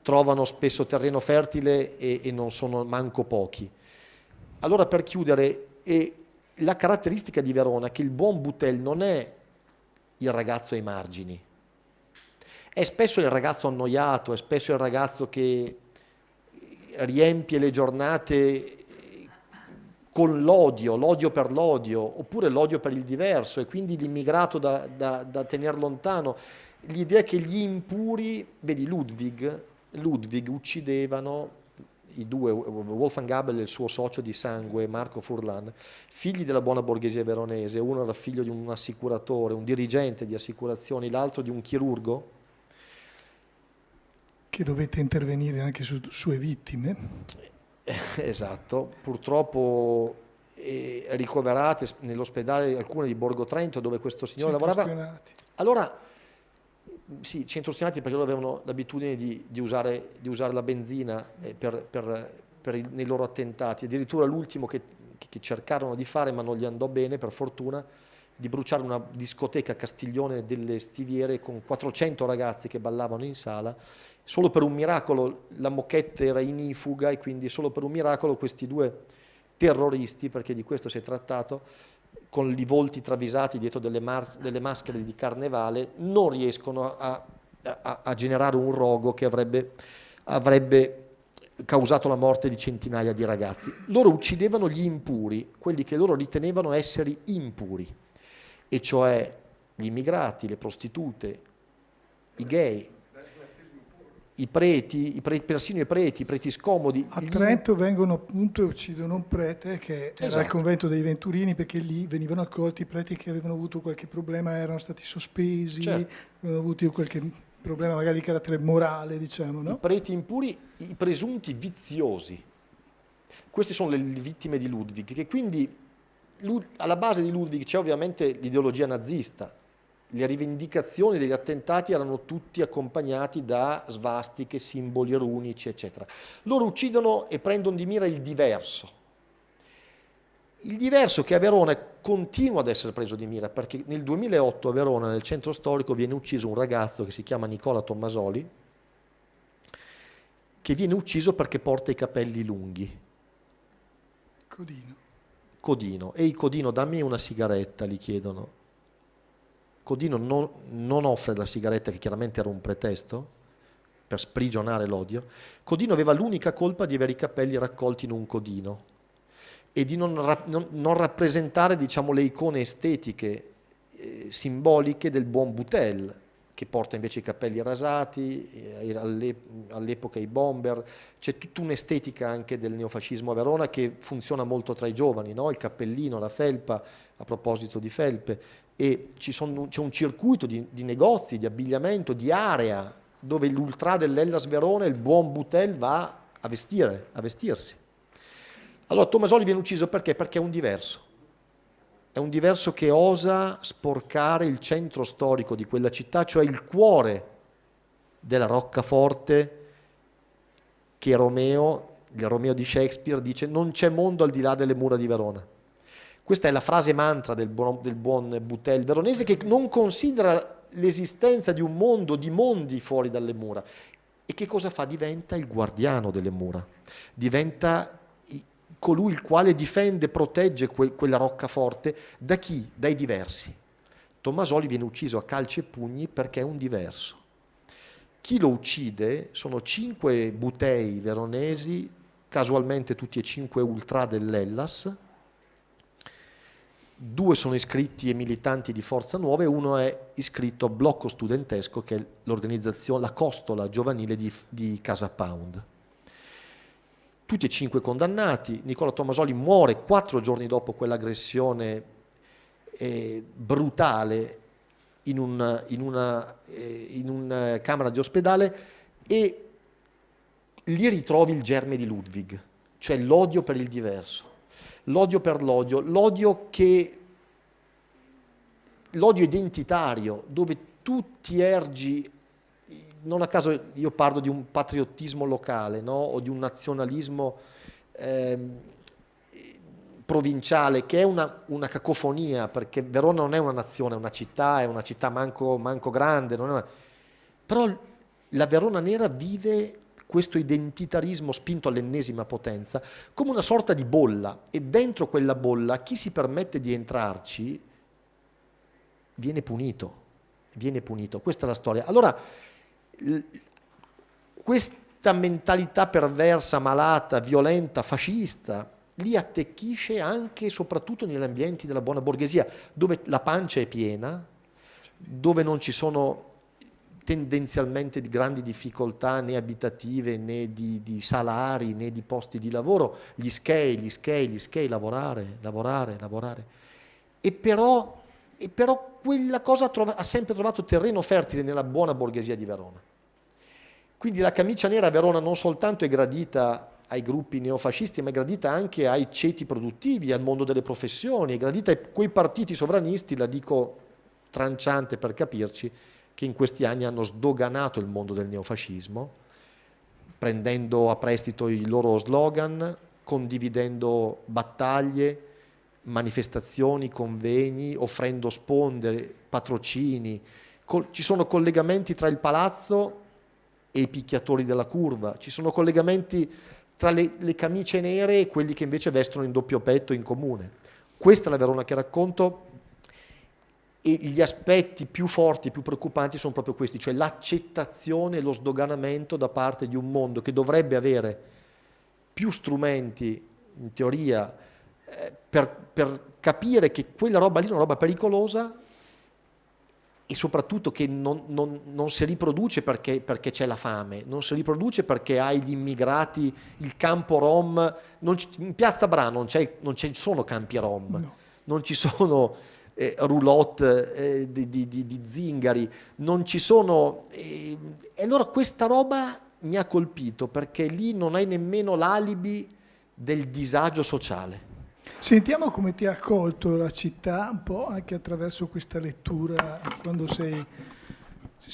trovano spesso terreno fertile e non sono manco pochi. Allora, per chiudere, la caratteristica di Verona è che il buon Butel non è il ragazzo ai margini, è spesso il ragazzo annoiato, è spesso il ragazzo che riempie le giornate con l'odio per l'odio, oppure l'odio per il diverso, e quindi l'immigrato da tenere lontano. L'idea che gli impuri, vedi Ludwig uccidevano i due, Wolfgang Gabel e il suo socio di sangue Marco Furlan, figli della buona borghesia veronese. Uno era figlio di un assicuratore, un dirigente di assicurazioni, l'altro di un chirurgo. Che dovete intervenire anche su sue vittime. Esatto, purtroppo ricoverate nell'ospedale alcune di Borgo Trento dove questo signore lavorava. Allora, sì, centro-stionati perché loro avevano l'abitudine di usare la benzina nei loro attentati. Addirittura l'ultimo che cercarono di fare, ma non gli andò bene per fortuna, di bruciare una discoteca a Castiglione delle Stiviere con 400 ragazzi che ballavano in sala. Solo per un miracolo la moquette era inifuga e quindi solo per un miracolo questi due terroristi, perché di questo si è trattato, con i volti travisati dietro delle maschere di carnevale, non riescono a generare un rogo che avrebbe causato la morte di centinaia di ragazzi. Loro uccidevano gli impuri, quelli che loro ritenevano essere impuri, e cioè gli immigrati, le prostitute, i gay, persino i preti scomodi. A Trento vengono appunto e uccidono un prete che era Esatto. al convento dei Venturini, perché lì venivano accolti i preti che avevano avuto qualche problema, erano stati sospesi, Certo. avevano avuto qualche problema magari di carattere morale, diciamo, I no? preti impuri, i presunti viziosi. Queste sono le vittime di Ludwig, che quindi alla base di Ludwig c'è ovviamente l'ideologia nazista. Le rivendicazioni degli attentati erano tutti accompagnati da svastiche, simboli runici, eccetera. Loro uccidono e prendono di mira il diverso. Il diverso che a Verona continua ad essere preso di mira, perché nel 2008 a Verona, nel centro storico, viene ucciso un ragazzo che si chiama Nicola Tommasoli, che viene ucciso perché porta i capelli lunghi. Codino. Ehi Codino, dammi una sigaretta, gli chiedono. Codino non offre la sigaretta, che chiaramente era un pretesto per sprigionare l'odio. Codino aveva l'unica colpa di avere i capelli raccolti in un codino e di non rappresentare, diciamo, le icone estetiche simboliche del buon Boutel, che porta invece i capelli rasati, all'epoca i bomber. C'è tutta un'estetica anche del neofascismo a Verona che funziona molto tra i giovani, no? Il cappellino, la felpa, a proposito di felpe, e c'è un circuito di negozi, di abbigliamento, di area, dove l'ultra dell'Hellas Verona, il buon Boutel, va a vestirsi. Allora Tommasoli viene ucciso perché? Perché è un diverso. È un diverso che osa sporcare il centro storico di quella città, cioè il cuore della roccaforte che il Romeo di Shakespeare dice: non c'è mondo al di là delle mura di Verona. Questa è la frase mantra del buon Boutel veronese, che non considera l'esistenza di un mondo, di mondi fuori dalle mura. E che cosa fa? Diventa il guardiano delle mura, diventa colui il quale difende, protegge quella roccaforte da chi? Dai diversi. Tommasoli viene ucciso a calci e pugni perché è un diverso. Chi lo uccide sono 5 butei veronesi, casualmente tutti e 5 ultra dell'Hellas. 2 sono iscritti e militanti di Forza Nuova e 1 è iscritto a Blocco Studentesco, che è l'organizzazione, la costola giovanile di Casa Pound. Tutti e 5 condannati. Nicola Tommasoli muore 4 giorni dopo quell'aggressione brutale in una camera di ospedale, e lì ritrovi il germe di Ludwig, cioè l'odio per il diverso, l'odio per l'odio identitario, dove tu ti ergi. Non a caso io parlo di un patriottismo locale, no? O di un nazionalismo provinciale, che è una cacofonia, perché Verona non è una nazione, è una città manco grande, però la Verona nera vive questo identitarismo spinto all'ennesima potenza come una sorta di bolla, e dentro quella bolla chi si permette di entrarci viene punito. Questa è la storia. Allora, questa mentalità perversa, malata, violenta, fascista, li attecchisce anche e soprattutto negli ambienti della buona borghesia, dove la pancia è piena, dove non ci sono tendenzialmente grandi difficoltà né abitative, né di salari, né di posti di lavoro. Gli skei, lavorare. E però quella cosa ha sempre trovato terreno fertile nella buona borghesia di Verona. Quindi la camicia nera a Verona non soltanto è gradita ai gruppi neofascisti, ma è gradita anche ai ceti produttivi, al mondo delle professioni, è gradita a quei partiti sovranisti, la dico tranciante per capirci, che in questi anni hanno sdoganato il mondo del neofascismo, prendendo a prestito i loro slogan, condividendo battaglie, manifestazioni, convegni, offrendo sponde, patrocini. Ci sono collegamenti tra il palazzo e i picchiatori della curva, ci sono collegamenti tra le camicie nere e quelli che invece vestono in doppio petto in comune. Questa è la Verona che racconto, e gli aspetti più forti, più preoccupanti sono proprio questi, cioè l'accettazione e lo sdoganamento da parte di un mondo che dovrebbe avere più strumenti, in teoria, per capire che quella roba lì è una roba pericolosa, e soprattutto che non si riproduce perché c'è la fame, non si riproduce perché hai gli immigrati, il campo rom, in Piazza Bra non ci sono campi rom, No. non ci sono roulotte di zingari, non ci sono... E allora questa roba mi ha colpito perché lì non hai nemmeno l'alibi del disagio sociale. Sentiamo come ti ha accolto la città, un po' anche attraverso questa lettura, quando sei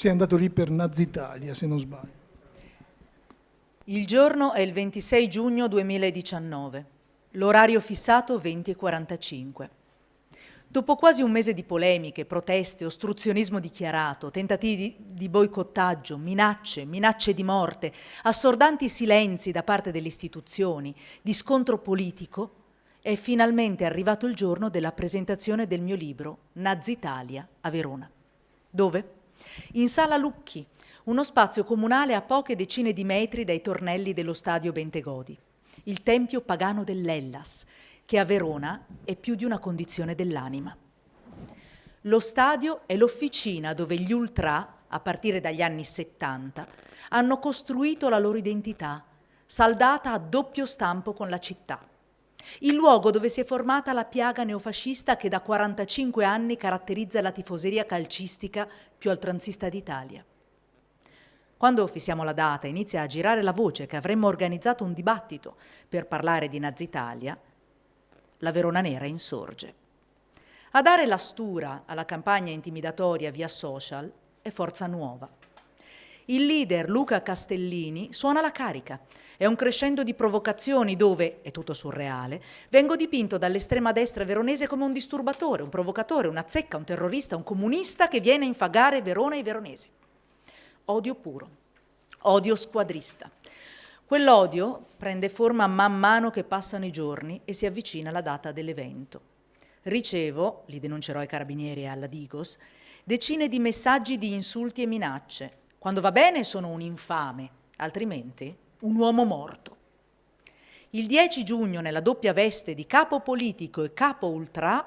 andato lì per Nazitalia, se non sbaglio. Il giorno è il 26 giugno 2019, l'orario fissato 20:45. Dopo quasi un mese di polemiche, proteste, ostruzionismo dichiarato, tentativi di boicottaggio, minacce di morte, assordanti silenzi da parte delle istituzioni, di scontro politico, è finalmente arrivato il giorno della presentazione del mio libro Nazitalia a Verona. Dove? In Sala Lucchi, uno spazio comunale a poche decine di metri dai tornelli dello stadio Bentegodi, il tempio pagano dell'Hellas, che a Verona è più di una condizione dell'anima. Lo stadio è l'officina dove gli ultra, a partire dagli anni 70, hanno costruito la loro identità, saldata a doppio stampo con la città. Il luogo dove si è formata la piaga neofascista che da 45 anni caratterizza la tifoseria calcistica più oltranzista d'Italia. Quando fissiamo la data e inizia a girare la voce che avremmo organizzato un dibattito per parlare di Nazitalia, la Verona Nera insorge. A dare la stura alla campagna intimidatoria via social è Forza Nuova. Il leader Luca Castellini suona la carica. È un crescendo di provocazioni dove, è tutto surreale, vengo dipinto dall'estrema destra veronese come un disturbatore, un provocatore, una zecca, un terrorista, un comunista che viene a infagare Verona e i veronesi. Odio puro, odio squadrista. Quell'odio prende forma man mano che passano i giorni e si avvicina la data dell'evento. Ricevo, li denuncerò ai carabinieri e alla Digos, decine di messaggi di insulti e minacce. Quando va bene sono un infame, altrimenti un uomo morto. Il 10 giugno, nella doppia veste di capo politico e capo ultra,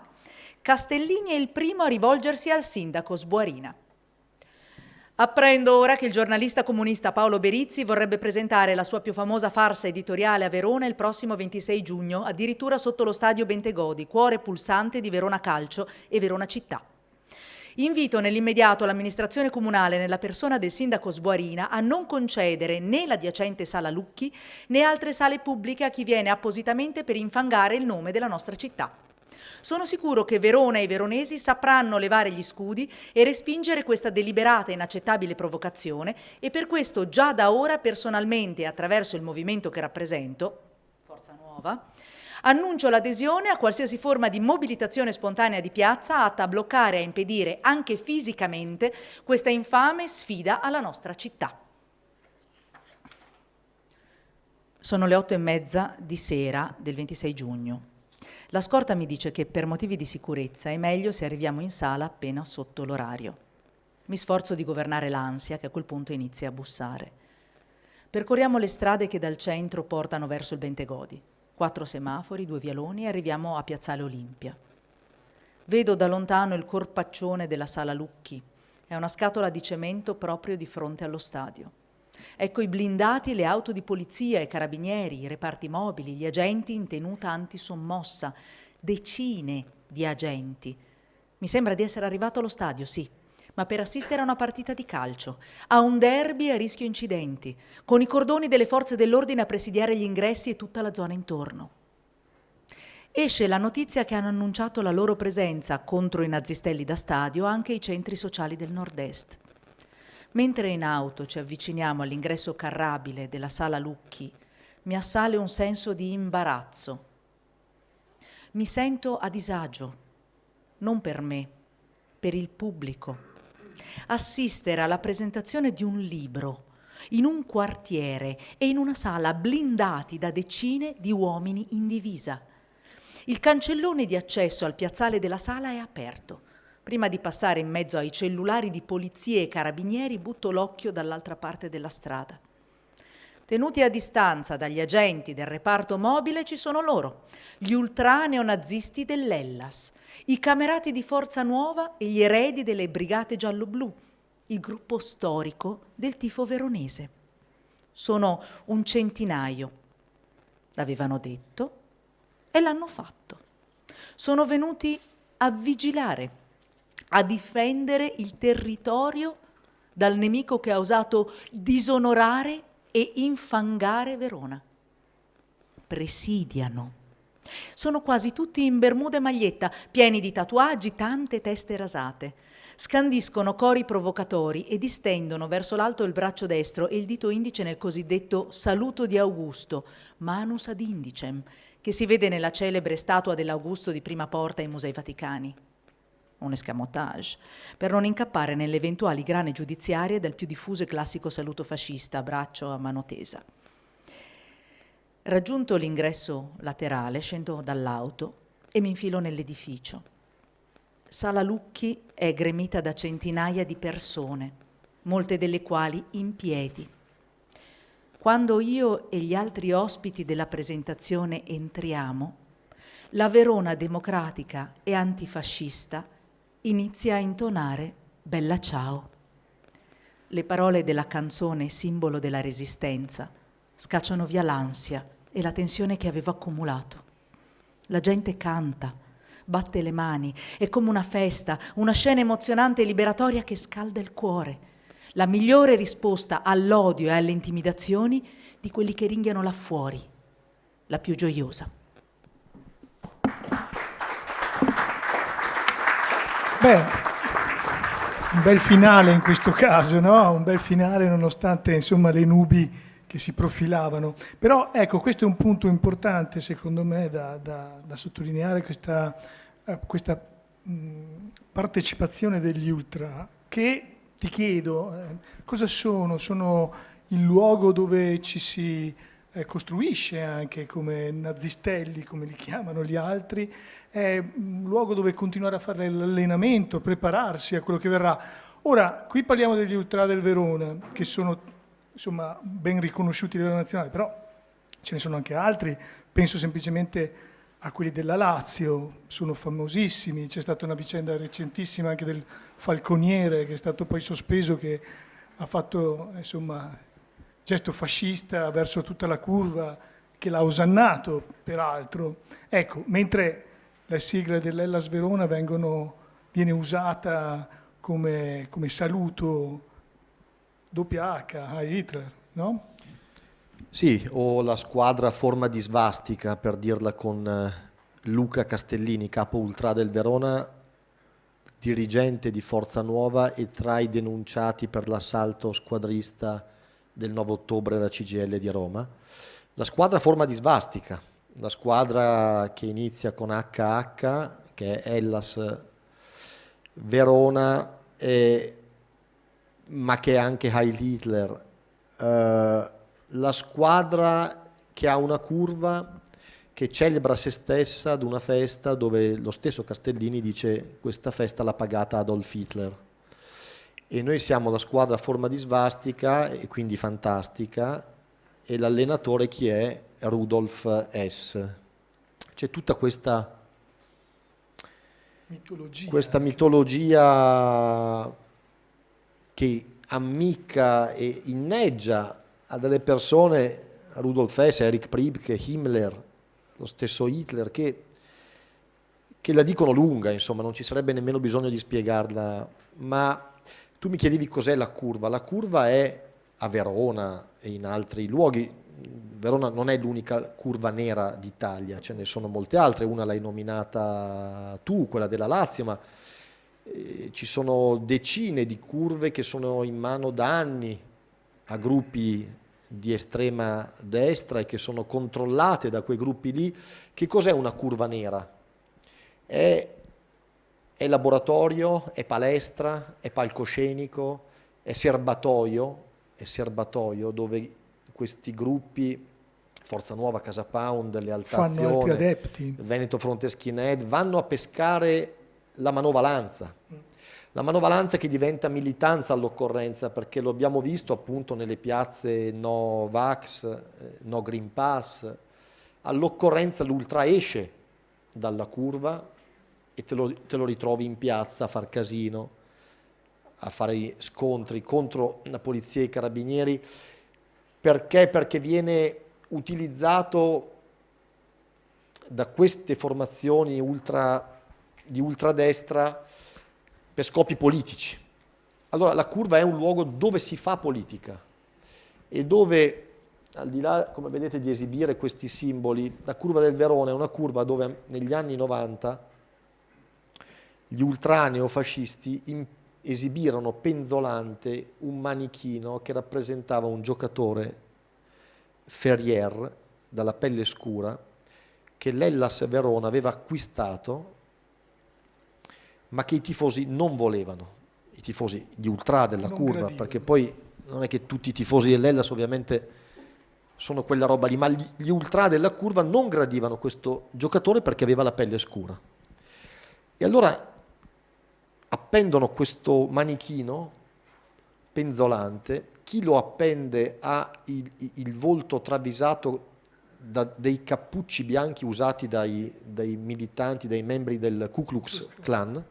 Castellini è il primo a rivolgersi al sindaco Sbuarina. Apprendo ora che il giornalista comunista Paolo Berizzi vorrebbe presentare la sua più famosa farsa editoriale a Verona il prossimo 26 giugno, addirittura sotto lo stadio Bentegodi, cuore pulsante di Verona Calcio e Verona Città. Invito nell'immediato l'amministrazione comunale, nella persona del sindaco Sbuarina, a non concedere né l'adiacente Sala Lucchi né altre sale pubbliche a chi viene appositamente per infangare il nome della nostra città. Sono sicuro che Verona e i veronesi sapranno levare gli scudi e respingere questa deliberata e inaccettabile provocazione e per questo già da ora personalmente, attraverso il movimento che rappresento, Forza Nuova, annuncio l'adesione a qualsiasi forma di mobilitazione spontanea di piazza atta a bloccare e a impedire anche fisicamente questa infame sfida alla nostra città. Sono le 8:30 di sera del 26 giugno. La scorta mi dice che per motivi di sicurezza è meglio se arriviamo in sala appena sotto l'orario. Mi sforzo di governare l'ansia che a quel punto inizia a bussare. Percorriamo le strade che dal centro portano verso il Bentegodi. 4 semafori, 2 vialoni e arriviamo a Piazzale Olimpia. Vedo da lontano il corpaccione della Sala Lucchi. È una scatola di cemento proprio di fronte allo stadio. Ecco i blindati e le auto di polizia, i carabinieri, i reparti mobili, gli agenti in tenuta antisommossa. Decine di agenti. Mi sembra di essere arrivato allo stadio, sì, ma per assistere a una partita di calcio, a un derby a rischio incidenti, con i cordoni delle forze dell'ordine a presidiare gli ingressi e tutta la zona intorno. Esce la notizia che hanno annunciato la loro presenza contro i nazistelli da stadio anche i centri sociali del nord-est. Mentre in auto ci avviciniamo all'ingresso carrabile della Sala Lucchi, mi assale un senso di imbarazzo. Mi sento a disagio, non per me, per il pubblico. Assistere alla presentazione di un libro in un quartiere e in una sala blindati da decine di uomini in divisa. Il cancellone di accesso al piazzale della sala è aperto. Prima di passare in mezzo ai cellulari di polizie e carabinieri, butto l'occhio dall'altra parte della strada. Tenuti a distanza dagli agenti del reparto mobile ci sono loro, gli ultra neonazisti dell'Hellas, i camerati di Forza Nuova e gli eredi delle brigate giallo-blu, il gruppo storico del tifo veronese. Sono un centinaio. L'avevano detto e l'hanno fatto. Sono venuti a vigilare, a difendere il territorio dal nemico che ha osato disonorare e infangare Verona. Presidiano. Sono quasi tutti in bermuda e maglietta, pieni di tatuaggi, tante teste rasate. Scandiscono cori provocatori e distendono verso l'alto il braccio destro e il dito indice nel cosiddetto saluto di Augusto, manus ad indicem, che si vede nella celebre statua dell'Augusto di Prima Porta ai Musei Vaticani. Un escamotage, per non incappare nelle eventuali grane giudiziarie del più diffuso e classico saluto fascista, braccio a mano tesa. Raggiunto l'ingresso laterale, scendo dall'auto e mi infilo nell'edificio. Sala Lucchi è gremita da centinaia di persone, molte delle quali in piedi. Quando io e gli altri ospiti della presentazione entriamo, la Verona democratica e antifascista inizia a intonare Bella ciao. Le parole della canzone simbolo della resistenza scacciano via l'ansia e la tensione che avevo accumulato. La gente canta, batte le mani, è come una festa, una scena emozionante e liberatoria che scalda il cuore. La migliore risposta all'odio e alle intimidazioni di quelli che ringhiano là fuori, la più gioiosa. Beh, un bel finale in questo caso, no? Un bel finale nonostante, insomma, le nubi che si profilavano. Però, ecco, questo è un punto importante, secondo me, da sottolineare, questa partecipazione degli ultra, che, ti chiedo, cosa sono? Sono il luogo dove ci si costruisce anche come nazistelli, come li chiamano gli altri, è un luogo dove continuare a fare l'allenamento, prepararsi a quello che verrà. Ora, qui parliamo degli ultra del Verona, che sono insomma ben riconosciuti a livello nazionale, però ce ne sono anche altri, penso semplicemente a quelli della Lazio, sono famosissimi, c'è stata una vicenda recentissima anche del falconiere che è stato poi sospeso, che ha fatto insomma gesto fascista verso tutta la curva, che l'ha osannato peraltro. Ecco, mentre la sigla dell'Hellas Verona viene usata come saluto doppia H a Hitler, no? Sì, o la squadra a forma di svastica, per dirla con Luca Castellini, capo ultra del Verona, dirigente di Forza Nuova e tra i denunciati per l'assalto squadrista del 9 ottobre alla CGIL di Roma. La squadra a forma di svastica, la squadra che inizia con HH, che è Hellas Verona, ma che è anche Heil Hitler, la squadra che ha una curva che celebra se stessa ad una festa dove lo stesso Castellini dice: questa festa l'ha pagata Adolf Hitler. E noi siamo la squadra a forma di svastica e quindi fantastica, e l'allenatore chi è? Rudolf S. C'è tutta questa mitologia che ammicca e inneggia a delle persone, Rudolf S., Erich Priebke, Himmler, lo stesso Hitler, che la dicono lunga, insomma, non ci sarebbe nemmeno bisogno di spiegarla. Ma tu mi chiedevi cos'è la curva. La curva è a Verona e in altri luoghi. Verona non è l'unica curva nera d'Italia, ce ne sono molte altre, una l'hai nominata tu, quella della Lazio, ma ci sono decine di curve che sono in mano da anni a gruppi di estrema destra e che sono controllate da quei gruppi lì. Che cos'è una curva nera? È laboratorio, è palestra, è palcoscenico, è serbatoio dove questi gruppi, Forza Nuova, Casa Pound, le Altazione, Veneto Fronte Skinhead, vanno a pescare la manovalanza. La manovalanza che diventa militanza all'occorrenza, perché lo abbiamo visto appunto nelle piazze no Vax, no Green Pass, all'occorrenza l'ultra esce dalla curva e te lo ritrovi in piazza a far casino, a fare scontri contro la polizia e i carabinieri. Perché? Perché viene utilizzato da queste formazioni di ultradestra per scopi politici. Allora la curva è un luogo dove si fa politica e dove, al di là, come vedete, di esibire questi simboli, la curva del Verona è una curva dove negli anni 90 gli ultraneofascisti esibirono penzolante un manichino che rappresentava un giocatore Ferrier dalla pelle scura che l'Hellas Verona aveva acquistato ma che i tifosi non volevano, i tifosi gli ultra della curva, perché poi non è che tutti i tifosi dell'Hellas ovviamente sono quella roba lì, ma gli ultra della curva non gradivano questo giocatore perché aveva la pelle scura. E allora appendono questo manichino penzolante, chi lo appende ha il volto travisato da dei cappucci bianchi usati dai militanti, dai membri del Ku Klux Klan,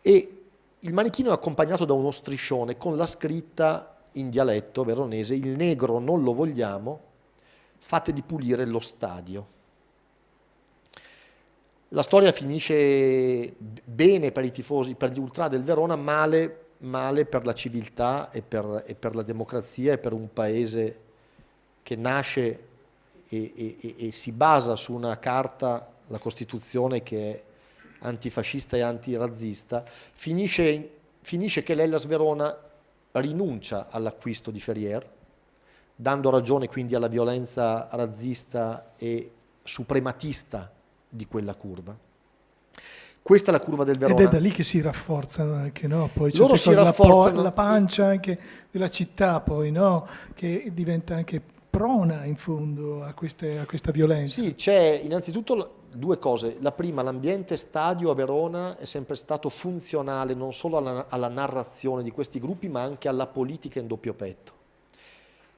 e il manichino è accompagnato da uno striscione con la scritta in dialetto veronese: il negro non lo vogliamo, fate di pulire lo stadio. La storia finisce bene per i tifosi, per gli ultra del Verona, male per la civiltà e per la democrazia e per un paese che nasce e si basa su una carta, la Costituzione, che è antifascista e antirazzista. Finisce che l'Hellas Verona rinuncia all'acquisto di Ferrier, dando ragione quindi alla violenza razzista e suprematista di quella curva. Questa è la curva del Verona. Ed è da lì che si rafforzano anche, no? Poi c'è Loro si rafforzano. la pancia anche della città, poi, no? Che diventa anche prona in fondo a questa violenza. Sì, c'è innanzitutto due cose. La prima, l'ambiente stadio a Verona è sempre stato funzionale non solo alla narrazione di questi gruppi, ma anche alla politica in doppio petto.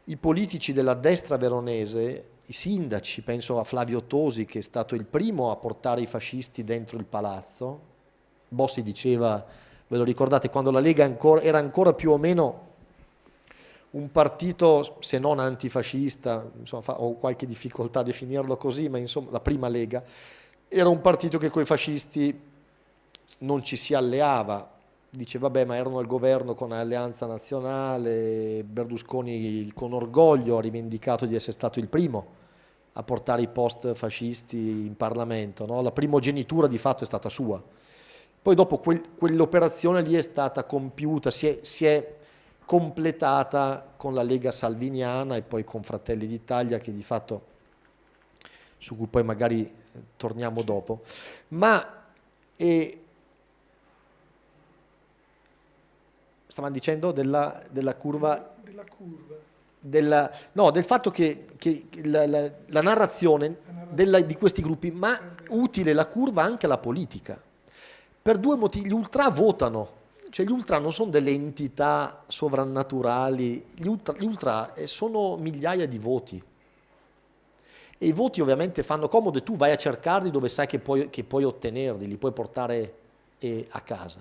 I politici della destra veronese, i sindaci, penso a Flavio Tosi, che è stato il primo a portare i fascisti dentro il palazzo. Bossi diceva, ve lo ricordate, quando la Lega era ancora più o meno un partito, se non antifascista, insomma, ho qualche difficoltà a definirlo così, ma insomma la prima Lega era un partito che coi fascisti non ci si alleava. Dice vabbè, ma erano al governo con Alleanza Nazionale, Berlusconi con orgoglio ha rivendicato di essere stato il primo a portare i post fascisti in Parlamento, no? La primogenitura di fatto è stata sua. Poi dopo quell'operazione lì è stata compiuta, si è completata con la Lega Salviniana e poi con Fratelli d'Italia, che di fatto, su cui poi magari torniamo dopo. Ma stavano dicendo della curva? Del fatto che la narrazione di questi gruppi, ma utile la curva anche alla politica. Per due motivi: gli ultra votano. Cioè gli ultra non sono delle entità sovrannaturali, gli ultra sono migliaia di voti. E i voti ovviamente fanno comodo e tu vai a cercarli dove sai che puoi ottenerli, li puoi portare a casa.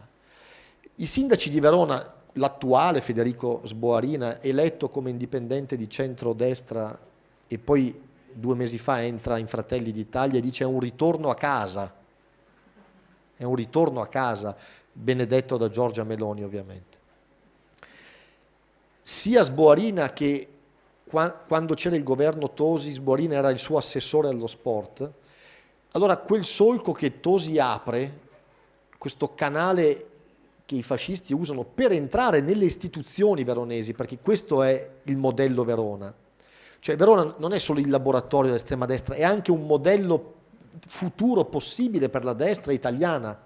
I sindaci di Verona, l'attuale Federico Sboarina, eletto come indipendente di centrodestra e poi 2 mesi fa entra in Fratelli d'Italia e dice è un ritorno a casa. È un ritorno a casa, benedetto da Giorgia Meloni ovviamente. Sia Sboarina che quando c'era il governo Tosi, Sboarina era il suo assessore allo sport, allora quel solco che Tosi apre, questo canale che i fascisti usano per entrare nelle istituzioni veronesi, perché questo è il modello Verona. Cioè Verona non è solo il laboratorio dell'estrema destra, è anche un modello futuro possibile per la destra italiana,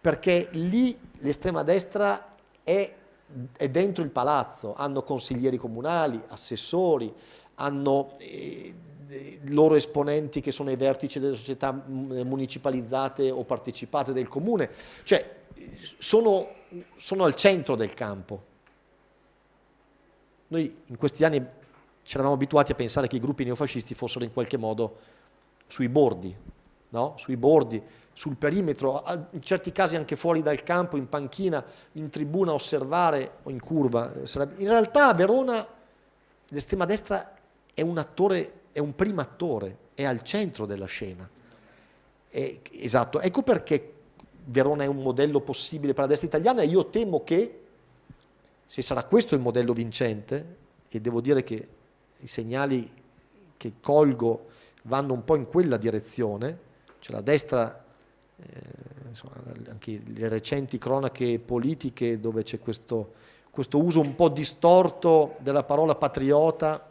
perché lì l'estrema destra è dentro il palazzo, hanno consiglieri comunali, assessori, hanno loro esponenti che sono ai vertici delle società municipalizzate o partecipate del comune. Cioè sono al centro del campo. Noi in questi anni ci eravamo abituati a pensare che i gruppi neofascisti fossero in qualche modo sui bordi, no? Sui bordi, sul perimetro, in certi casi anche fuori dal campo, in panchina, in tribuna a osservare o in curva. In realtà a Verona l'estrema destra è un attore, è un primo attore, è al centro della scena. Esatto, ecco perché Verona è un modello possibile per la destra italiana, e io temo che, se sarà questo il modello vincente, e devo dire che i segnali che colgo vanno un po' in quella direzione, cioè la destra, insomma, anche le recenti cronache politiche dove c'è questo uso un po' distorto della parola patriota,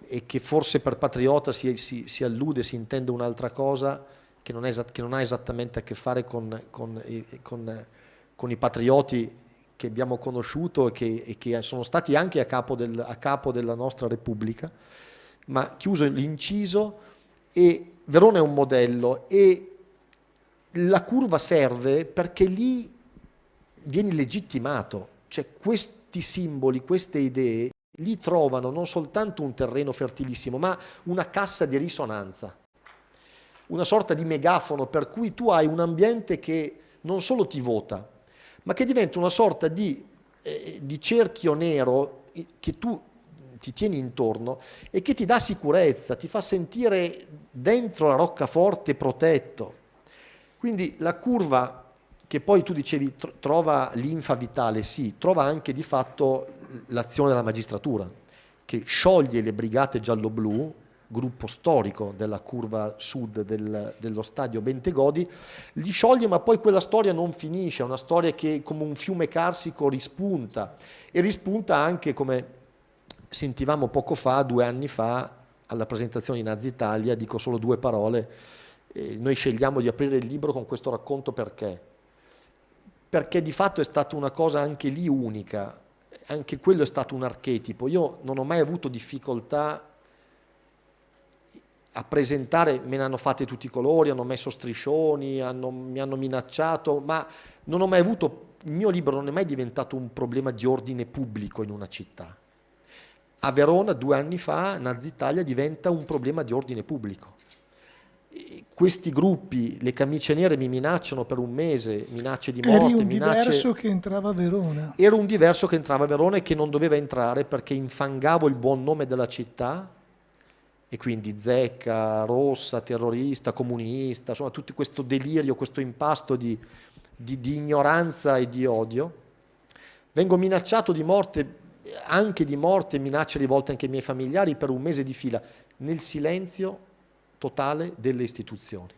e che forse per patriota si allude, si intende un'altra cosa che non ha esattamente a che fare con i patrioti che abbiamo conosciuto e che sono stati anche a capo della nostra Repubblica. Ma chiuso l'inciso, e Verona è un modello, e la curva serve perché lì vieni legittimato, cioè questi simboli, queste idee lì trovano non soltanto un terreno fertilissimo, ma una cassa di risonanza, una sorta di megafono per cui tu hai un ambiente che non solo ti vota, ma che diventa una sorta di cerchio nero che tu ti tieni intorno e che ti dà sicurezza, ti fa sentire dentro la roccaforte protetto. Quindi la curva, che poi tu dicevi trova linfa vitale, sì, trova anche di fatto l'azione della magistratura, che scioglie le brigate giallo-blu, gruppo storico della curva sud dello stadio Bentegodi, li scioglie, ma poi quella storia non finisce, è una storia che come un fiume carsico rispunta, e rispunta anche, come sentivamo poco fa, 2 anni fa, alla presentazione di Nazi Italia. Dico solo 2 parole, noi scegliamo di aprire il libro con questo racconto perché di fatto è stata una cosa anche lì unica, anche quello è stato un archetipo. Io non ho mai avuto difficoltà a presentare, me ne hanno fatte tutti i colori, hanno messo striscioni, mi hanno minacciato, ma non ho mai avuto, il mio libro non è mai diventato un problema di ordine pubblico in una città. A Verona 2 anni fa Nazi Italia diventa un problema di ordine pubblico. Questi gruppi, le camicie nere, mi minacciano per 1 mese, minacce di morte. Eri un diverso che entrava a Verona. Ero un diverso che entrava a Verona e che non doveva entrare perché infangavo il buon nome della città, e quindi zecca, rossa, terrorista, comunista, insomma tutto questo delirio, questo impasto di ignoranza e di odio. Vengo minacciato di morte, minacce rivolte anche ai miei familiari per 1 mese di fila, nel silenzio totale delle istituzioni.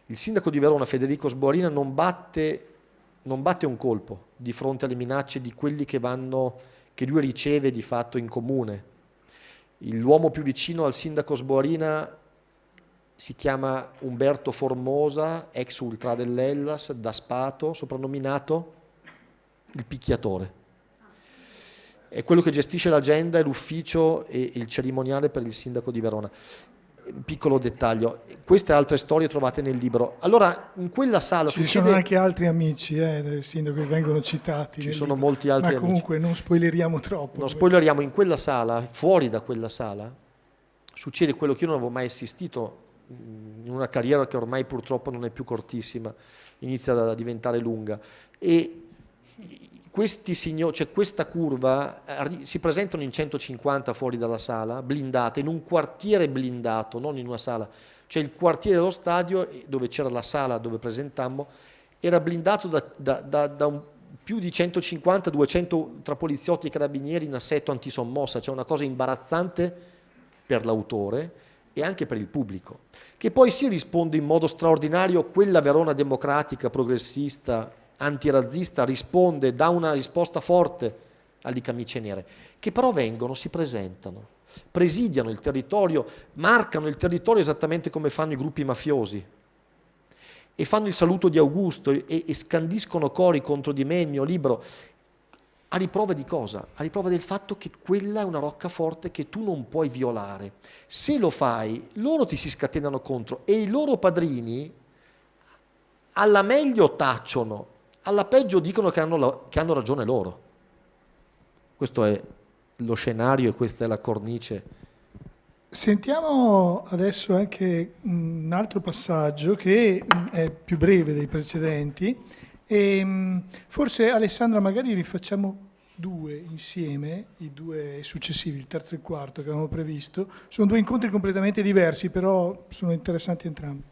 Il sindaco di Verona, Federico Sborina, non batte un colpo di fronte alle minacce di quelli che lui riceve di fatto in comune. L'uomo più vicino al sindaco Sborina si chiama Umberto Formosa, ex ultra dell'Hellas, da Spato, soprannominato il picchiatore. È quello che gestisce l'agenda e l'ufficio e il cerimoniale per il sindaco di Verona. Piccolo dettaglio, queste altre storie trovate nel libro. Allora, in quella sala ci sono anche altri amici del sindaco che vengono citati. Ci sono molti altri amici. Ma comunque non spoileriamo troppo. Non spoileriamo. In quella sala, fuori da quella sala, succede quello che io non avevo mai assistito in una carriera che ormai purtroppo non è più cortissima, inizia a diventare lunga. E questi signori, cioè questa curva, si presentano in 150 fuori dalla sala, blindate, in un quartiere blindato, non in una sala. Cioè il quartiere dello stadio, dove c'era la sala dove presentammo, era blindato da più di 150-200 tra poliziotti e carabinieri in assetto antisommossa, cioè una cosa imbarazzante per l'autore e anche per il pubblico, che poi si risponde in modo straordinario. Quella Verona democratica, progressista, antirazzista risponde, dà una risposta forte alle camicie nere, che però si presentano, presidiano il territorio, marcano il territorio esattamente come fanno i gruppi mafiosi, e fanno il saluto di Augusto e scandiscono cori contro di me, il mio libro, a riprova di cosa? A riprova del fatto che quella è una roccaforte che tu non puoi violare. Se lo fai, loro ti si scatenano contro, e i loro padrini alla meglio tacciono, alla peggio dicono che hanno ragione loro. Questo è lo scenario e questa è la cornice. Sentiamo adesso anche un altro passaggio che è più breve dei precedenti e forse Alessandra magari rifacciamo due insieme, i due successivi, il terzo e il quarto che avevamo previsto. Sono due incontri completamente diversi, però sono interessanti entrambi.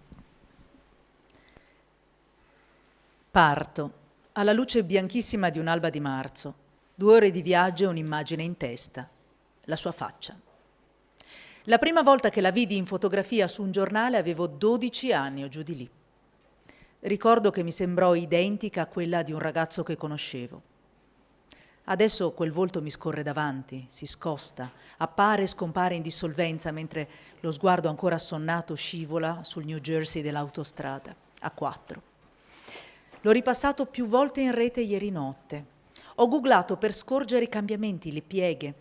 Parto, alla luce bianchissima di un'alba di marzo, 2 ore di viaggio e un'immagine in testa, la sua faccia. La prima volta che la vidi in fotografia su un giornale avevo 12 anni o giù di lì. Ricordo che mi sembrò identica a quella di un ragazzo che conoscevo. Adesso quel volto mi scorre davanti, si scosta, appare e scompare in dissolvenza mentre lo sguardo ancora assonnato scivola sul New Jersey dell'autostrada, a 4. L'ho ripassato più volte in rete ieri notte. Ho googlato per scorgere i cambiamenti, le pieghe.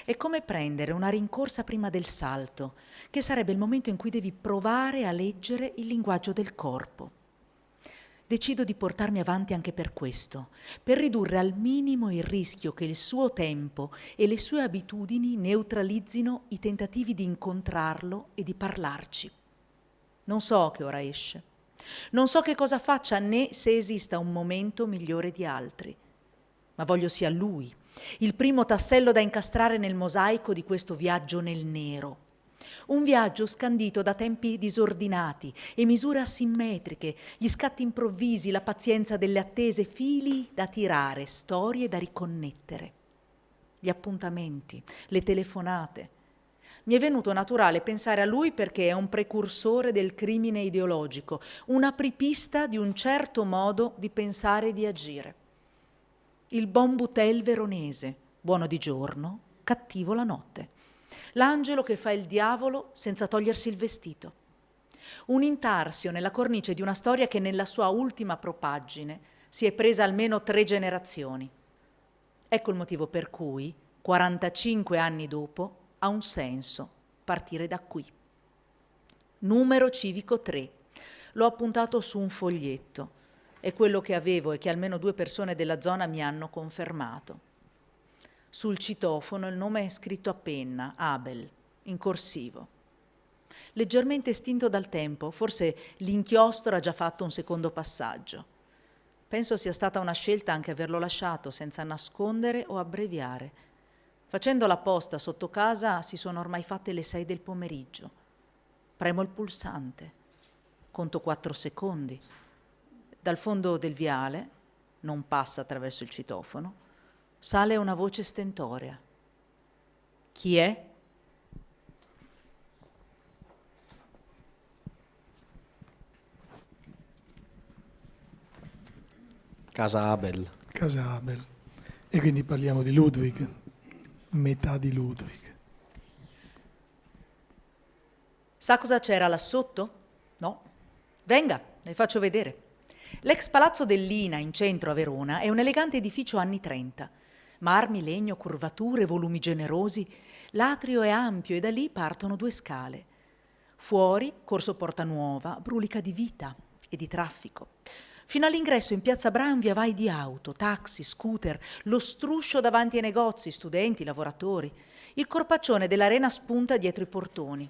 È come prendere una rincorsa prima del salto, che sarebbe il momento in cui devi provare a leggere il linguaggio del corpo. Decido di portarmi avanti anche per questo, per ridurre al minimo il rischio che il suo tempo e le sue abitudini neutralizzino i tentativi di incontrarlo e di parlarci. Non so a che ora esce, non so che cosa faccia né se esista un momento migliore di altri, ma voglio sia lui il primo tassello da incastrare nel mosaico di questo viaggio nel nero. Un viaggio scandito da tempi disordinati e misure asimmetriche, gli scatti improvvisi, la pazienza delle attese, fili da tirare, storie da riconnettere. Gli appuntamenti, le telefonate. Mi è venuto naturale pensare a lui perché è un precursore del crimine ideologico, un apripista di un certo modo di pensare e di agire. Il Bon Boutel veronese, buono di giorno, cattivo la notte. L'angelo che fa il diavolo senza togliersi il vestito. Un intarsio nella cornice di una storia che nella sua ultima propaggine si è presa almeno 3 generazioni. Ecco il motivo per cui, 45 anni dopo, ha un senso partire da qui. Numero civico 3. L'ho appuntato su un foglietto. È quello che avevo e che almeno 2 persone della zona mi hanno confermato. Sul citofono il nome è scritto a penna, Abel, in corsivo. Leggermente estinto dal tempo, forse l'inchiostro ha già fatto un secondo passaggio. Penso sia stata una scelta anche averlo lasciato senza nascondere o abbreviare. Facendo la posta sotto casa si sono ormai fatte le 6 del pomeriggio. Premo il pulsante, conto 4 secondi. Dal fondo del viale, non passa attraverso il citofono, sale una voce stentorea. Chi è? Casa Abel. Casa Abel. E quindi parliamo di Ludwig, metà di Ludwig. Sa cosa c'era là sotto? No. Venga, le faccio vedere. L'ex palazzo dell'Ina in centro a Verona è un elegante edificio anni 30. Marmi, legno, curvature, volumi generosi. L'atrio è ampio e da lì partono 2 scale. Fuori, corso Porta Nuova, brulica di vita e di traffico. Fino all'ingresso in piazza Branvia vai di auto, taxi, scooter, lo struscio davanti ai negozi, studenti, lavoratori. Il corpaccione dell'arena spunta dietro i portoni.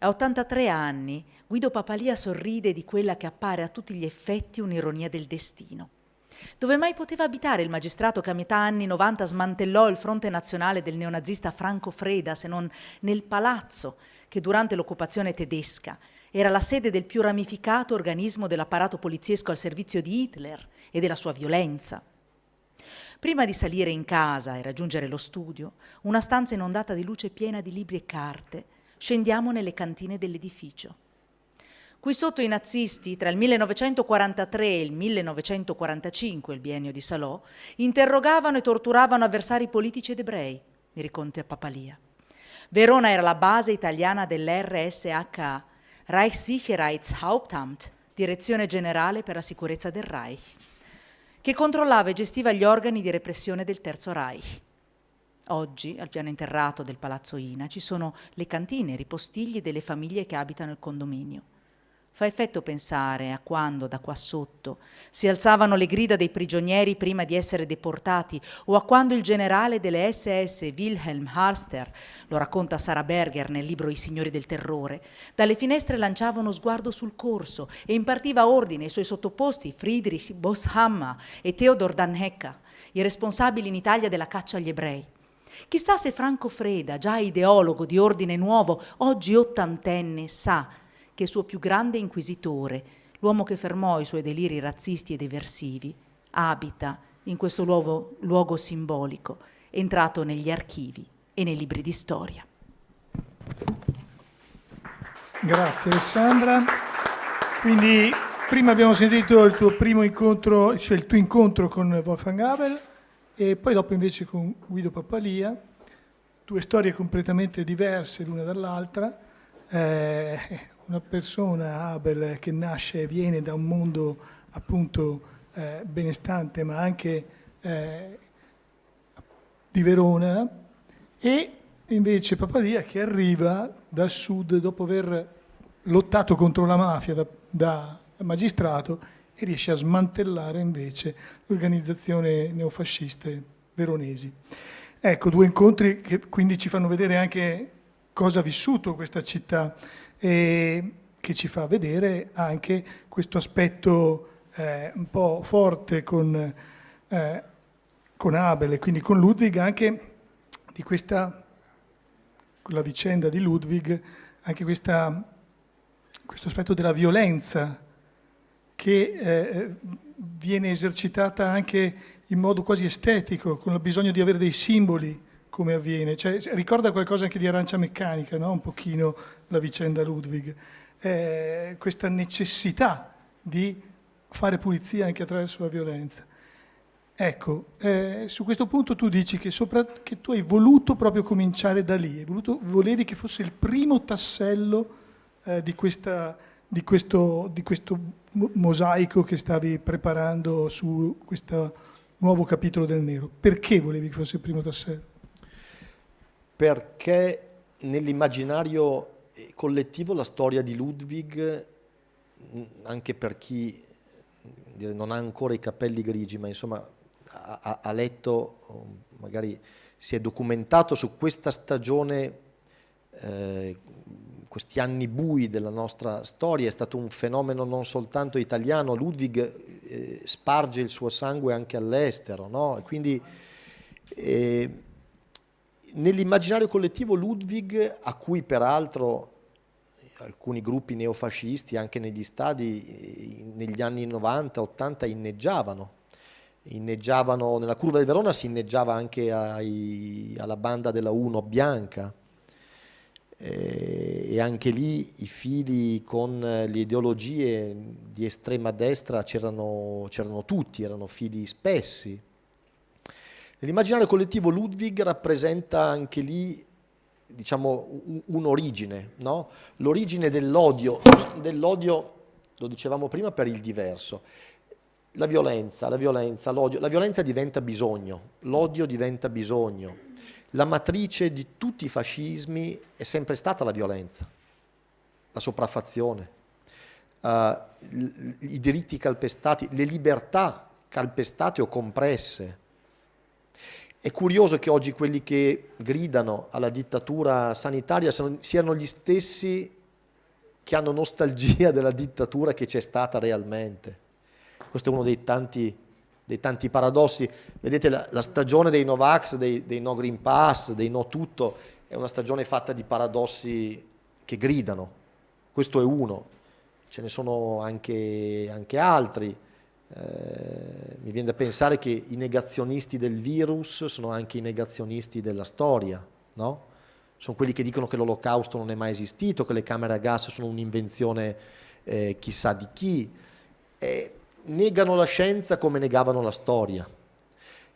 A 83 anni Guido Papalia sorride di quella che appare a tutti gli effetti un'ironia del destino. Dove mai poteva abitare il magistrato che a metà anni 90 smantellò il fronte nazionale del neonazista Franco Freda, se non nel palazzo che durante l'occupazione tedesca era la sede del più ramificato organismo dell'apparato poliziesco al servizio di Hitler e della sua violenza? Prima di salire in casa e raggiungere lo studio, una stanza inondata di luce piena di libri e carte, scendiamo nelle cantine dell'edificio. Qui sotto i nazisti, tra il 1943 e il 1945, il biennio di Salò, interrogavano e torturavano avversari politici ed ebrei, mi riconta Papalia. Verona era la base italiana dell'RSHA, Reichssicherheitshauptamt, Direzione Generale per la Sicurezza del Reich, che controllava e gestiva gli organi di repressione del Terzo Reich. Oggi, al piano interrato del Palazzo Ina, ci sono le cantine, i ripostigli delle famiglie che abitano il condominio. Fa effetto pensare a quando, da qua sotto, si alzavano le grida dei prigionieri prima di essere deportati, o a quando il generale delle SS Wilhelm Harster, lo racconta Sara Berger nel libro I signori del terrore, dalle finestre lanciava uno sguardo sul corso e impartiva ordine ai suoi sottoposti Friedrich Bosshammer e Theodor Dannecker, i responsabili in Italia della caccia agli ebrei. Chissà se Franco Freda, già ideologo di ordine nuovo, oggi ottantenne, sa che il suo più grande inquisitore, l'uomo che fermò i suoi deliri razzisti ed eversivi, abita in questo luogo simbolico, entrato negli archivi e nei libri di storia. Grazie Alessandra. Quindi prima abbiamo sentito il tuo primo incontro, cioè il tuo incontro con Wolfgang Abel, e poi dopo invece con Guido Pappalia, due storie completamente diverse l'una dall'altra. Una persona, Abel, che nasce e viene da un mondo appunto benestante, ma anche di Verona, e invece Pappalia che arriva dal sud dopo aver lottato contro la mafia da magistrato e riesce a smantellare invece l'organizzazione neofasciste veronesi. Ecco, due incontri che quindi ci fanno vedere anche cosa ha vissuto questa città e che ci fa vedere anche questo aspetto un po' forte con Abel e quindi con Ludwig, anche di questa, con la vicenda di Ludwig, anche questo aspetto della violenza che viene esercitata anche in modo quasi estetico, con il bisogno di avere dei simboli, come avviene. Cioè, ricorda qualcosa anche di Arancia Meccanica, no? Un pochino la vicenda Ludwig. Questa necessità di fare pulizia anche attraverso la violenza. Ecco, su questo punto tu dici che tu hai voluto proprio cominciare da lì, volevi che fosse il primo tassello di questo mosaico che stavi preparando su questo nuovo capitolo del Nero. Perché volevi che fosse il primo tassello? Perché nell'immaginario collettivo la storia di Ludwig, anche per chi non ha ancora i capelli grigi, ma insomma ha letto, magari si è documentato su questa stagione, questi anni bui della nostra storia, è stato un fenomeno non soltanto italiano. Ludwig sparge il suo sangue anche all'estero, no? E quindi nell'immaginario collettivo Ludwig, a cui peraltro alcuni gruppi neofascisti anche negli stadi negli anni 90-80 inneggiavano nella curva di Verona, si inneggiava anche alla banda della Uno bianca, e anche lì i fili con le ideologie di estrema destra c'erano tutti, erano fili spessi. Nell'immaginario collettivo Ludwig rappresenta anche lì, diciamo, un'origine, no? L'origine dell'odio, lo dicevamo prima, per il diverso. La violenza, l'odio, la violenza diventa bisogno, l'odio diventa bisogno. La matrice di tutti i fascismi è sempre stata la violenza, la sopraffazione, i diritti calpestati, le libertà calpestate o compresse. È curioso che oggi quelli che gridano alla dittatura sanitaria siano gli stessi che hanno nostalgia della dittatura che c'è stata realmente. Questo è uno dei tanti paradossi. Vedete, la stagione dei Novax, dei no Green Pass, dei no tutto, è una stagione fatta di paradossi che gridano. Questo è uno, ce ne sono anche altri. Mi viene da pensare che i negazionisti del virus sono anche i negazionisti della storia, no? Sono quelli che dicono che l'olocausto non è mai esistito, che le camere a gas sono un'invenzione chissà di chi. Negano la scienza come negavano la storia,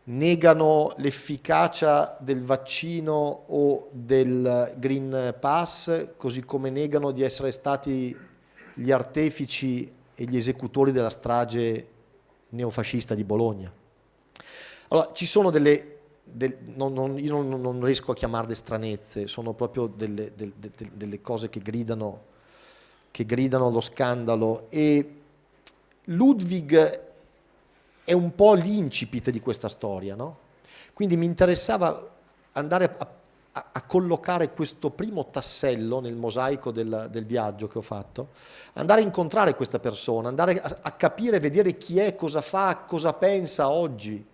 negano l'efficacia del vaccino o del Green Pass, così come negano di essere stati gli artefici e gli esecutori della strage neofascista di Bologna. Allora, ci sono io non riesco a chiamarle stranezze, sono proprio delle cose che gridano che gridano allo scandalo, e Ludwig è un po' l'incipit di questa storia, no? Quindi mi interessava andare a collocare questo primo tassello nel mosaico del viaggio che ho fatto, andare a incontrare questa persona, andare a capire, vedere chi è, cosa fa, cosa pensa oggi.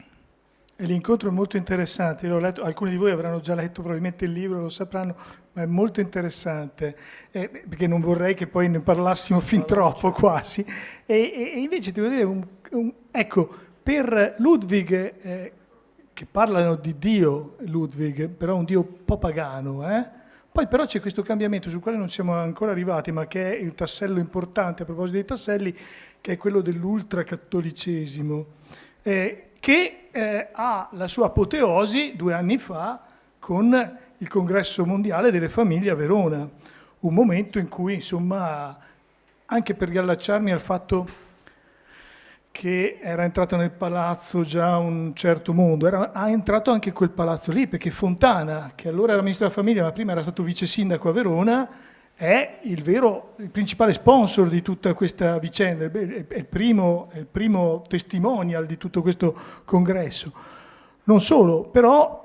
E l'incontro è molto interessante, l'ho letto, alcuni di voi avranno già letto probabilmente il libro, lo sapranno, ma è molto interessante, perché non vorrei che poi ne parlassimo fin troppo quasi. E invece ti devo dire, ecco, per Ludwig, che parlano di Dio, Ludwig, però un Dio un po' pagano, Poi però c'è questo cambiamento sul quale non siamo ancora arrivati, ma che è il tassello importante a proposito dei tasselli, che è quello dell'ultracattolicesimo, che ha la sua apoteosi 2 anni fa con il Congresso Mondiale delle Famiglie a Verona, un momento in cui, insomma, anche per riallacciarmi al fatto che era entrato nel palazzo già un certo mondo, ha entrato anche quel palazzo lì, perché Fontana, che allora era ministro della famiglia, ma prima era stato vice sindaco a Verona, è il principale sponsor di tutta questa vicenda, è il primo testimonial di tutto questo congresso. Non solo, però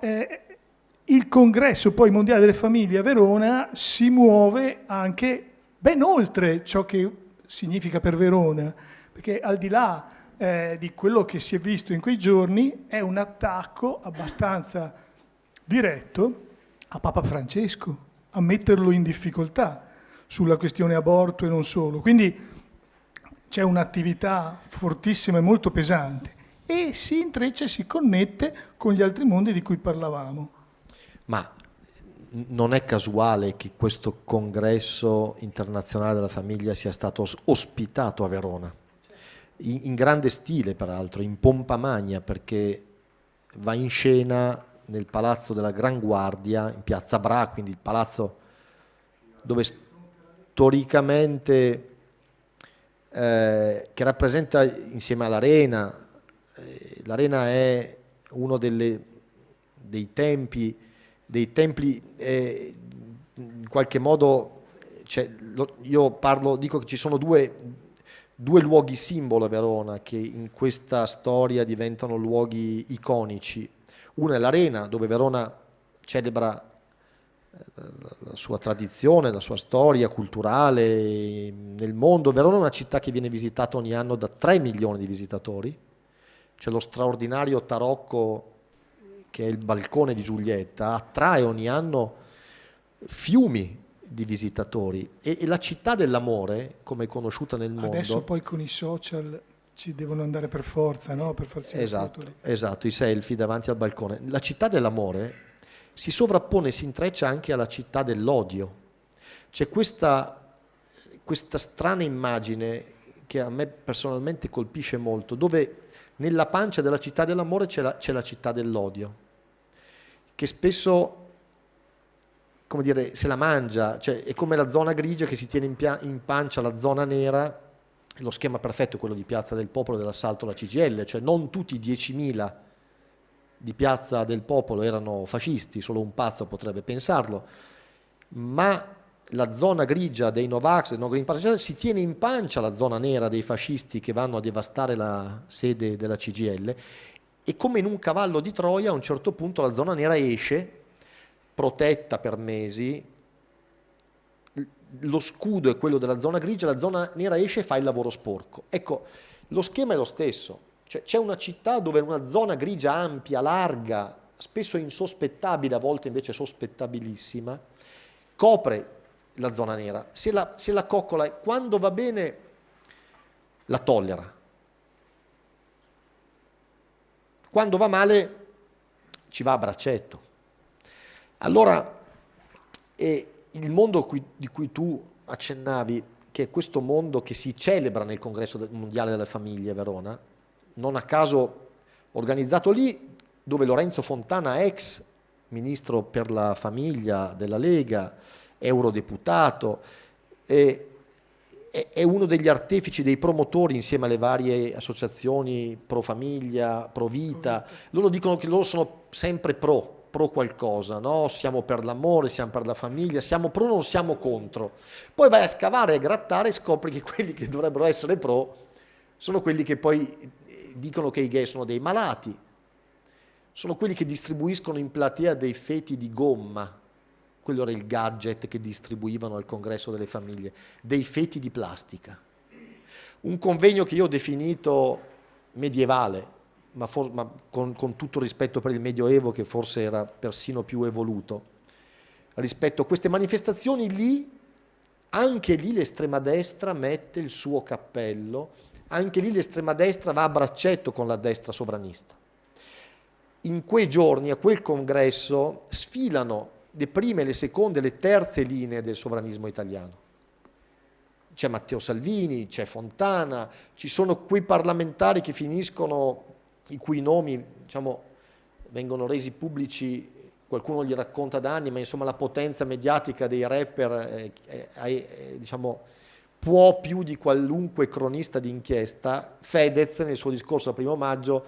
il congresso poi mondiale delle famiglie a Verona si muove anche ben oltre ciò che significa per Verona, perché al di là di quello che si è visto in quei giorni è un attacco abbastanza diretto a Papa Francesco, a metterlo in difficoltà sulla questione aborto e non solo. Quindi c'è un'attività fortissima e molto pesante e si intreccia e si connette con gli altri mondi di cui parlavamo. Ma non è casuale che questo congresso internazionale della famiglia sia stato ospitato a Verona, in grande stile peraltro, in pompa magna, perché va in scena nel Palazzo della Gran Guardia, in Piazza Bra, quindi il palazzo dove storicamente, che rappresenta insieme all'Arena, l'Arena è uno dei templi, in qualche modo, dico che ci sono due luoghi simbolo a Verona che in questa storia diventano luoghi iconici. Uno è l'Arena, dove Verona celebra la sua tradizione, la sua storia culturale nel mondo. Verona è una città che viene visitata ogni anno da 3 milioni di visitatori. C'è lo straordinario tarocco, che è il balcone di Giulietta, attrae ogni anno fiumi di visitatori, e la città dell'amore, come è conosciuta nel mondo. Adesso poi con i social ci devono andare per forza, no? Per farsi esatto, i selfie davanti al balcone. La città dell'amore si sovrappone e si intreccia anche alla città dell'odio. C'è questa strana immagine che a me personalmente colpisce molto, dove nella pancia della città dell'amore c'è la città dell'odio, che spesso, come dire, se la mangia, cioè è come la zona grigia che si tiene in pancia la zona nera. Lo schema perfetto è quello di Piazza del Popolo dell'assalto alla CGIL, cioè non tutti i 10.000 di Piazza del Popolo erano fascisti, solo un pazzo potrebbe pensarlo, ma la zona grigia dei Novax, dei No Green Pass, si tiene in pancia la zona nera dei fascisti che vanno a devastare la sede della CGIL, e come in un cavallo di Troia a un certo punto la zona nera esce, protetta per mesi, lo scudo è quello della zona grigia, la zona nera esce e fa il lavoro sporco. Ecco, lo schema è lo stesso, cioè, c'è una città dove una zona grigia ampia, larga, spesso insospettabile, a volte invece sospettabilissima, copre la zona nera. Se la coccola, quando va bene, la tollera. Quando va male, ci va a braccetto. Allora, il mondo di cui tu accennavi, che è questo mondo che si celebra nel Congresso Mondiale delle Famiglie a Verona, non a caso organizzato lì, dove Lorenzo Fontana, ex ministro per la famiglia della Lega, eurodeputato, è uno degli artefici, dei promotori, insieme alle varie associazioni pro famiglia, pro vita. Loro dicono che loro sono sempre pro pro qualcosa, no? Siamo per l'amore, siamo per la famiglia, siamo pro, non siamo contro. Poi vai a scavare e grattare e scopri che quelli che dovrebbero essere pro sono quelli che poi dicono che i gay sono dei malati, sono quelli che distribuiscono in platea dei feti di gomma, quello era il gadget che distribuivano al congresso delle famiglie, dei feti di plastica. Un convegno che io ho definito medievale, ma con tutto rispetto per il Medioevo, che forse era persino più evoluto. Rispetto a queste manifestazioni lì, anche lì l'estrema destra mette il suo cappello, anche lì l'estrema destra va a braccetto con la destra sovranista. In quei giorni, a quel congresso, sfilano le prime, le seconde, le terze linee del sovranismo italiano. C'è Matteo Salvini, c'è Fontana, ci sono quei parlamentari che finiscono, i cui nomi, diciamo, vengono resi pubblici, qualcuno li racconta da anni, ma insomma la potenza mediatica dei rapper diciamo, può più di qualunque cronista d'inchiesta. Fedez nel suo discorso al 1° maggio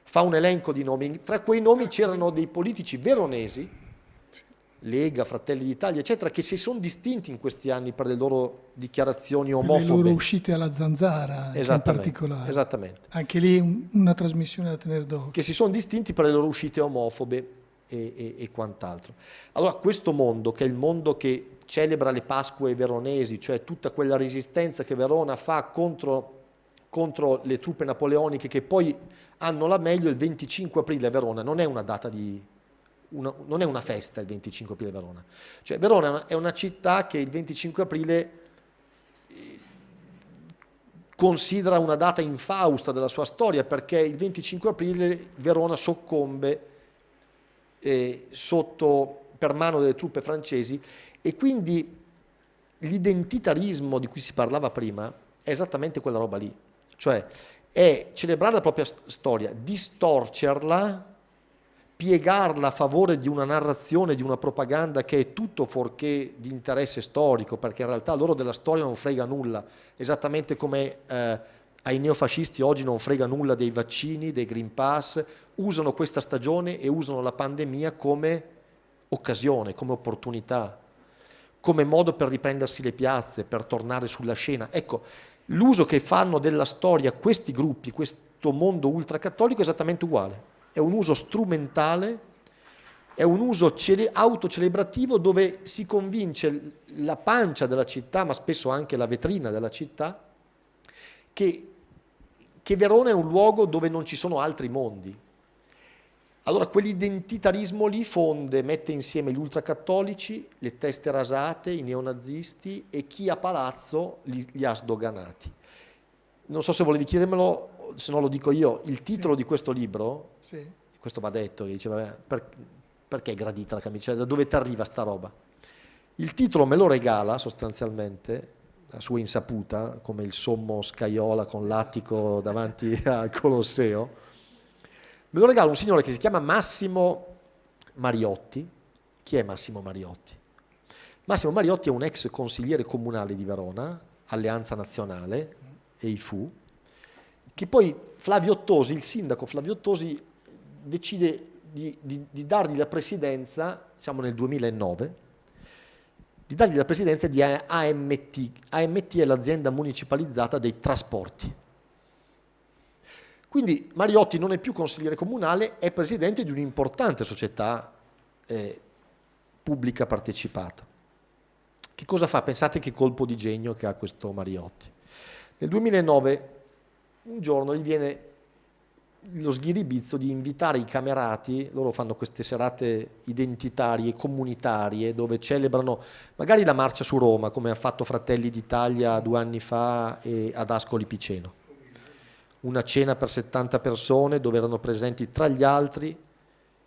fa un elenco di nomi, tra quei nomi c'erano dei politici veronesi, Lega, Fratelli d'Italia, eccetera, che si sono distinti in questi anni per le loro dichiarazioni omofobe. Le loro uscite alla zanzara, in particolare. Esattamente. Anche lì una trasmissione da tenere d'occhio. Che si sono distinti per le loro uscite omofobe e quant'altro. Allora, questo mondo, che è il mondo che celebra le Pasque veronesi, cioè tutta quella resistenza che Verona fa contro le truppe napoleoniche, che poi hanno la meglio il 25 aprile a Verona, non è una data non è una festa il 25 aprile Verona. Cioè Verona è una città che il 25 aprile considera una data infausta della sua storia, perché il 25 aprile Verona soccombe per mano delle truppe francesi, e quindi l'identitarismo di cui si parlava prima è esattamente quella roba lì, cioè è celebrare la propria storia, distorcerla, piegarla a favore di una narrazione, di una propaganda che è tutto fuorché di interesse storico, perché in realtà loro della storia non frega nulla, esattamente come ai neofascisti oggi non frega nulla dei vaccini, dei Green Pass. Usano questa stagione e usano la pandemia come occasione, come opportunità, come modo per riprendersi le piazze, per tornare sulla scena. Ecco, l'uso che fanno della storia questi gruppi, questo mondo ultracattolico, è esattamente uguale. È un uso strumentale, è un uso autocelebrativo, dove si convince la pancia della città, ma spesso anche la vetrina della città, che Verona è un luogo dove non ci sono altri mondi. Allora quell'identitarismo lì mette insieme gli ultracattolici, le teste rasate, i neonazisti, e chi a palazzo li ha sdoganati. Non so se volevi chiedermelo, se no lo dico io. Il titolo di questo libro, questo va detto, che diceva perché è gradita la camicella, da dove ti arriva sta roba? Il titolo me lo regala sostanzialmente, a sua insaputa, come il sommo Scaiola con l'attico davanti al Colosseo. Me lo regala un signore che si chiama Massimo Mariotti. Chi è Massimo Mariotti? Massimo Mariotti è un ex consigliere comunale di Verona, Alleanza Nazionale e IFU, che poi Flavio Ottosi, il sindaco Flavio Ottosi, decide di dargli la presidenza, siamo nel 2009, di dargli la presidenza di AMT. AMT è l'azienda municipalizzata dei trasporti. Quindi Mariotti non è più consigliere comunale, è presidente di un'importante società pubblica partecipata. Che cosa fa? Pensate che colpo di genio che ha questo Mariotti. Nel 2009, un giorno, gli viene lo sghiribizzo di invitare i camerati. Loro fanno queste serate identitarie, comunitarie, dove celebrano magari la marcia su Roma, come ha fatto Fratelli d'Italia 2 anni fa ad Ascoli Piceno. Una cena per 70 persone, dove erano presenti tra gli altri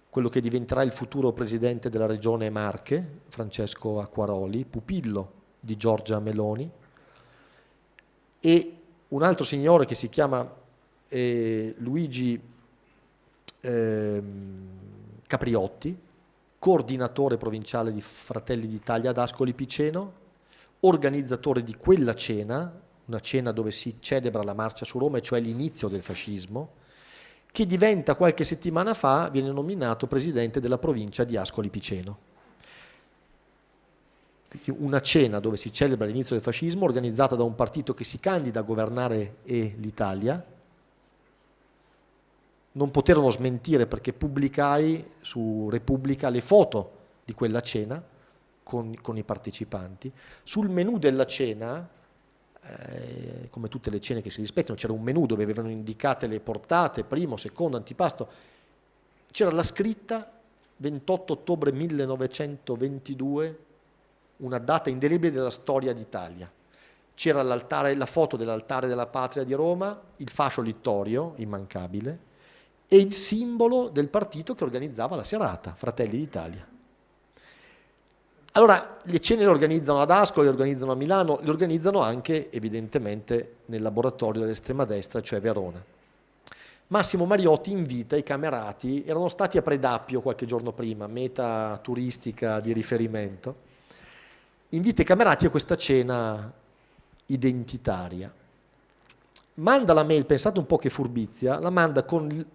quello che diventerà il futuro presidente della regione Marche, Francesco Acquaroli, pupillo di Giorgia Meloni, e un altro signore che si chiama Luigi Capriotti, coordinatore provinciale di Fratelli d'Italia ad Ascoli Piceno, organizzatore di quella cena, una cena dove si celebra la marcia su Roma, e cioè l'inizio del fascismo, che diventa qualche settimana fa, viene nominato presidente della provincia di Ascoli Piceno. Una cena dove si celebra l'inizio del fascismo, organizzata da un partito che si candida a governare l'Italia. Non poterono smentire perché pubblicai su Repubblica le foto di quella cena con i partecipanti. Sul menù della cena, come tutte le cene che si rispettano, c'era un menù dove avevano indicate le portate, primo, secondo, antipasto, c'era la scritta 28 ottobre 1922, una data indelebile della storia d'Italia. C'era la foto dell'altare della patria di Roma, il fascio littorio, immancabile, e il simbolo del partito che organizzava la serata, Fratelli d'Italia. Allora, le cene le organizzano ad Ascoli, le organizzano a Milano, le organizzano anche, evidentemente, nel laboratorio dell'estrema destra, cioè Verona. Massimo Mariotti invita i camerati, erano stati a Predappio qualche giorno prima, meta turistica di riferimento, invita i camerati a questa cena identitaria. Manda la mail, pensate un po' che furbizia, la manda con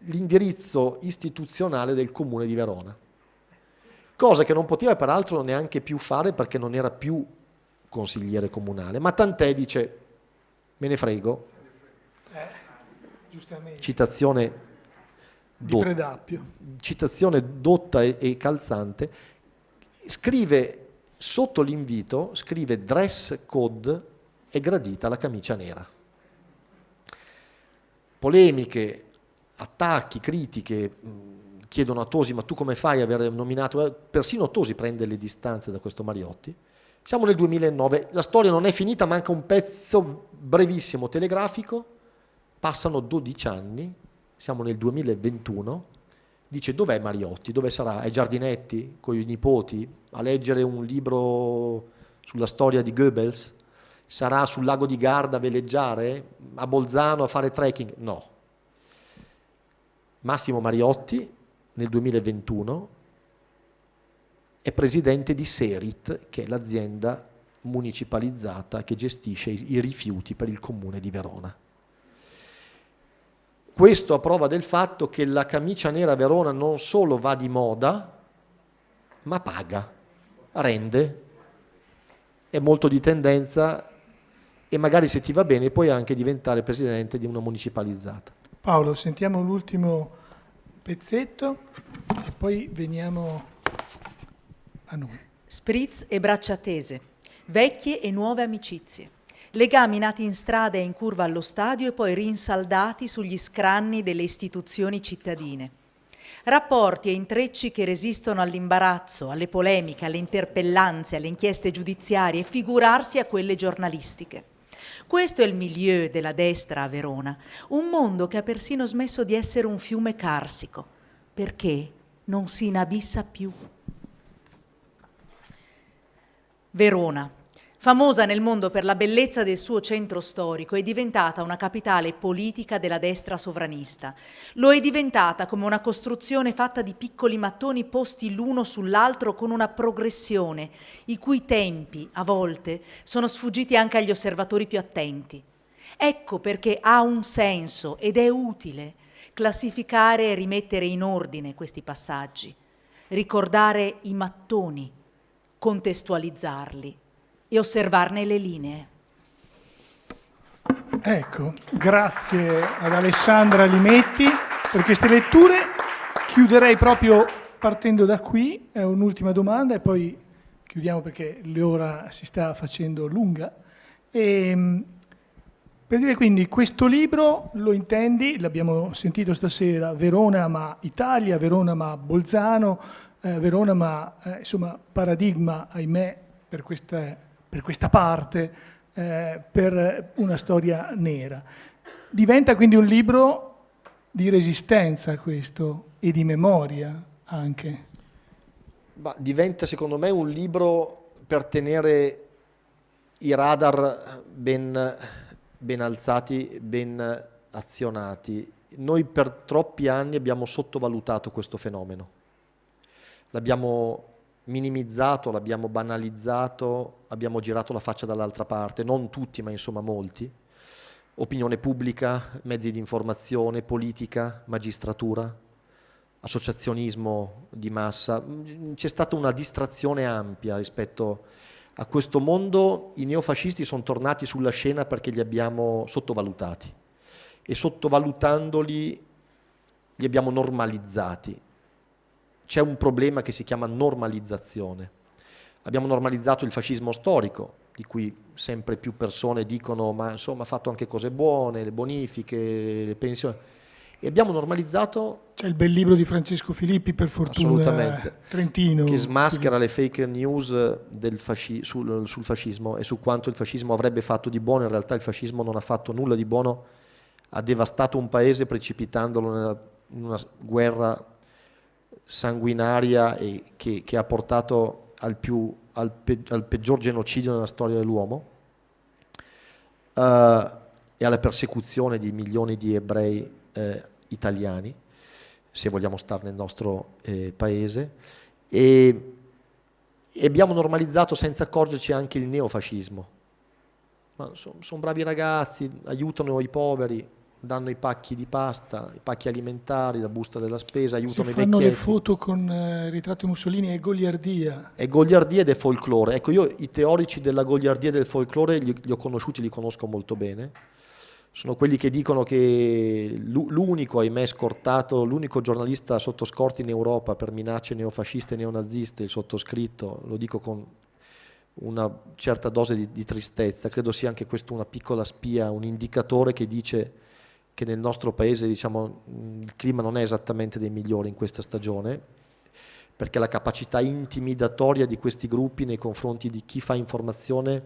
l'indirizzo istituzionale del comune di Verona, cosa che non poteva peraltro neanche più fare perché non era più consigliere comunale, ma tant'è, dice, me ne frego, citazione dotta e calzante, scrive sotto l'invito, scrive dress code è gradita la camicia nera. Polemiche, attacchi, critiche, chiedono a Tosi ma tu come fai a aver nominato, persino Tosi prende le distanze da questo Mariotti. Siamo nel 2009, la storia non è finita, manca un pezzo brevissimo telegrafico, passano 12 anni, siamo nel 2021, dice dov'è Mariotti, dove sarà? Ai giardinetti con i nipoti a leggere un libro sulla storia di Goebbels? Sarà sul lago di Garda a veleggiare? A Bolzano a fare trekking? No. Massimo Mariotti nel 2021 è presidente di Serit, che è l'azienda municipalizzata che gestisce i rifiuti per il comune di Verona. Questo a prova del fatto che la camicia nera a Verona non solo va di moda, ma paga, rende, è molto di tendenza e magari se ti va bene puoi anche diventare presidente di una municipalizzata. Paolo, sentiamo l'ultimo pezzetto e poi veniamo a noi. Spritz e braccia tese, vecchie e nuove amicizie. Legami nati in strada e in curva allo stadio e poi rinsaldati sugli scranni delle istituzioni cittadine. Rapporti e intrecci che resistono all'imbarazzo, alle polemiche, alle interpellanze, alle inchieste giudiziarie e figurarsi a quelle giornalistiche. Questo è il milieu della destra a Verona, un mondo che ha persino smesso di essere un fiume carsico, perché non si inabissa più. Verona, famosa nel mondo per la bellezza del suo centro storico, è diventata una capitale politica della destra sovranista. Lo è diventata come una costruzione fatta di piccoli mattoni posti l'uno sull'altro con una progressione, i cui tempi, a volte, sono sfuggiti anche agli osservatori più attenti. Ecco perché ha un senso ed è utile classificare e rimettere in ordine questi passaggi, ricordare i mattoni, contestualizzarli e osservarne le linee. Ecco, grazie ad Alessandra Limetti per queste letture. Chiuderei proprio partendo da qui, è un'ultima domanda e poi chiudiamo perché l'ora si sta facendo lunga. Per dire quindi, questo libro lo intendi, l'abbiamo sentito stasera, Verona ma Italia, Verona ma Bolzano, Verona ma insomma paradigma, ahimè, per questa parte, per una storia nera. Diventa quindi un libro di resistenza questo e di memoria anche. Ma diventa secondo me un libro per tenere i radar ben alzati, ben azionati. Noi per troppi anni abbiamo sottovalutato questo fenomeno. L'abbiamo minimizzato, l'abbiamo banalizzato, abbiamo girato la faccia dall'altra parte, non tutti ma insomma molti, opinione pubblica, mezzi di informazione, politica, magistratura, associazionismo di massa. C'è stata una distrazione ampia rispetto a questo mondo. I neofascisti sono tornati sulla scena perché li abbiamo sottovalutati e sottovalutandoli li abbiamo normalizzati. C'è un problema che si chiama normalizzazione. Abbiamo normalizzato il fascismo storico, di cui sempre più persone dicono ma insomma ha fatto anche cose buone, le bonifiche, le pensioni, e abbiamo normalizzato... C'è il bel libro di Francesco Filippi, per fortuna, Trentino, che smaschera le fake news sul fascismo e su quanto il fascismo avrebbe fatto di buono. In realtà il fascismo non ha fatto nulla di buono, ha devastato un paese precipitandolo in una guerra sanguinaria e che ha portato al peggior genocidio nella storia dell'uomo e alla persecuzione di milioni di ebrei italiani, se vogliamo stare nel nostro paese, e abbiamo normalizzato senza accorgerci anche il neofascismo. Ma sono bravi ragazzi, aiutano i poveri, danno i pacchi di pasta, i pacchi alimentari, la busta della spesa, aiutano i vecchietti. Fanno le foto con il ritratto di Mussolini, è goliardia. È goliardia ed è folklore. Ecco, io i teorici della goliardia e del folklore li ho conosciuti, li conosco molto bene. Sono quelli che dicono che l'unico, ahimè, scortato, l'unico giornalista sotto scorta in Europa per minacce neofasciste e neonaziste, il sottoscritto, lo dico con una certa dose di tristezza, credo sia anche questo una piccola spia, un indicatore che dice che nel nostro paese, diciamo, il clima non è esattamente dei migliori in questa stagione, perché la capacità intimidatoria di questi gruppi nei confronti di chi fa informazione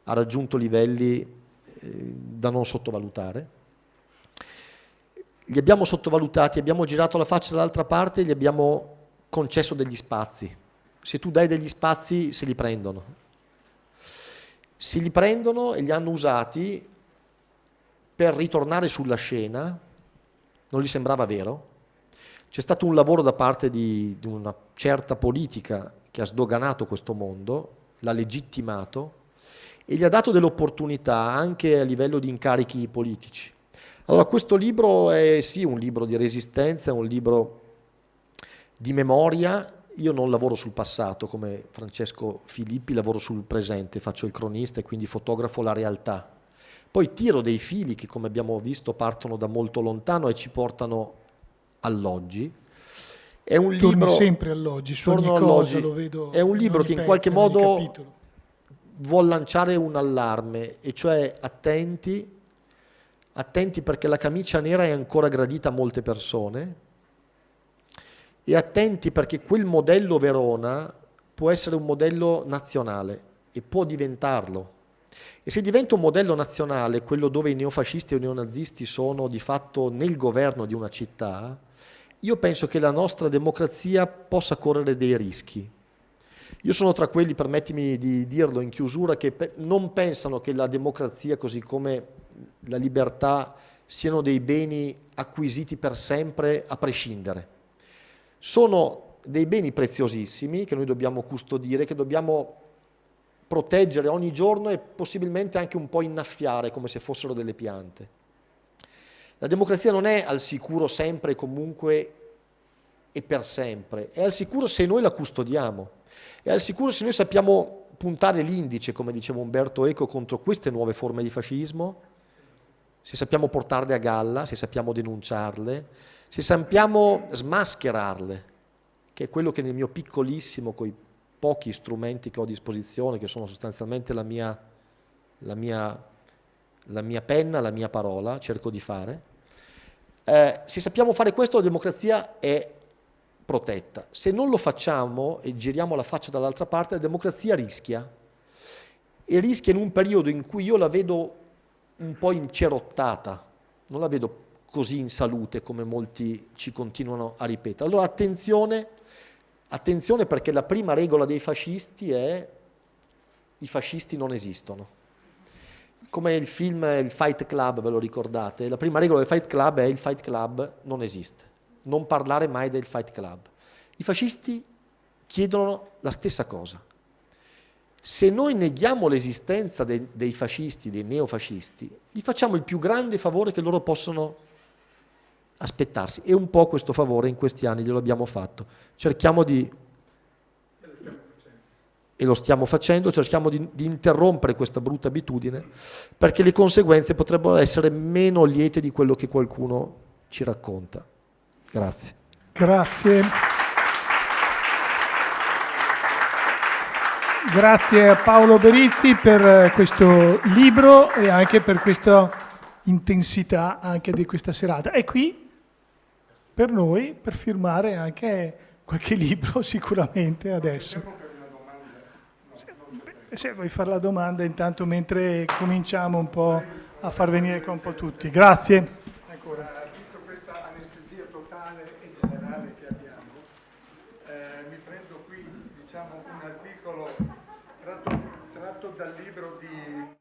ha raggiunto livelli da non sottovalutare. Li abbiamo sottovalutati, abbiamo girato la faccia dall'altra parte e gli abbiamo concesso degli spazi. Se tu dai degli spazi, se li prendono. Se li prendono e li hanno usati per ritornare sulla scena. Non gli sembrava vero. C'è stato un lavoro da parte di una certa politica che ha sdoganato questo mondo, l'ha legittimato e gli ha dato delle opportunità anche a livello di incarichi politici. Allora questo libro è sì un libro di resistenza, è un libro di memoria. Io non lavoro sul passato come Francesco Filippi, lavoro sul presente, faccio il cronista e quindi fotografo la realtà. Poi tiro dei fili che, come abbiamo visto, partono da molto lontano e ci portano all'oggi. È un libro... Torni sempre all'oggi, su ogni cosa lo vedo. È un libro che in qualche modo vuol lanciare un allarme, e cioè attenti perché la camicia nera è ancora gradita a molte persone, e attenti perché quel modello Verona può essere un modello nazionale e può diventarlo. E se diventa un modello nazionale, quello dove i neofascisti o i neonazisti sono di fatto nel governo di una città, io penso che la nostra democrazia possa correre dei rischi. Io sono tra quelli, permettimi di dirlo in chiusura, che non pensano che la democrazia, così come la libertà, siano dei beni acquisiti per sempre a prescindere. Sono dei beni preziosissimi che noi dobbiamo custodire, che dobbiamo proteggere ogni giorno e possibilmente anche un po' innaffiare come se fossero delle piante. La democrazia non è al sicuro sempre e comunque e per sempre, è al sicuro se noi la custodiamo, è al sicuro se noi sappiamo puntare l'indice, come diceva Umberto Eco, contro queste nuove forme di fascismo, se sappiamo portarle a galla, se sappiamo denunciarle, se sappiamo smascherarle, che è quello che nel mio piccolissimo, coi pochi strumenti che ho a disposizione, che sono sostanzialmente la mia penna, la mia parola, cerco di fare. Se sappiamo fare questo, la democrazia è protetta. Se non lo facciamo e giriamo la faccia dall'altra parte, la democrazia rischia. E rischia in un periodo in cui io la vedo un po' incerottata, non la vedo così in salute come molti ci continuano a ripetere. Allora attenzione perché la prima regola dei fascisti è: i fascisti non esistono. Come il film Il Fight Club, ve lo ricordate? La prima regola del Fight Club è: il Fight Club non esiste. Non parlare mai del Fight Club. I fascisti chiedono la stessa cosa. Se noi neghiamo l'esistenza dei fascisti, dei neofascisti, gli facciamo il più grande favore che loro possono aspettarsi, e un po' questo favore in questi anni glielo abbiamo fatto. Cerchiamo di, e lo stiamo facendo, cerchiamo di interrompere questa brutta abitudine, perché le conseguenze potrebbero essere meno liete di quello che qualcuno ci racconta. Grazie. Grazie. Grazie a Paolo Berizzi per questo libro e anche per questa intensità anche di questa serata. È qui per noi per firmare anche qualche libro sicuramente adesso. Se vuoi fare la domanda intanto mentre cominciamo un po' a far venire qua un po' tutti. Grazie. Ancora. Visto questa anestesia totale e generale che abbiamo, mi prendo qui, diciamo, un articolo tratto dal libro di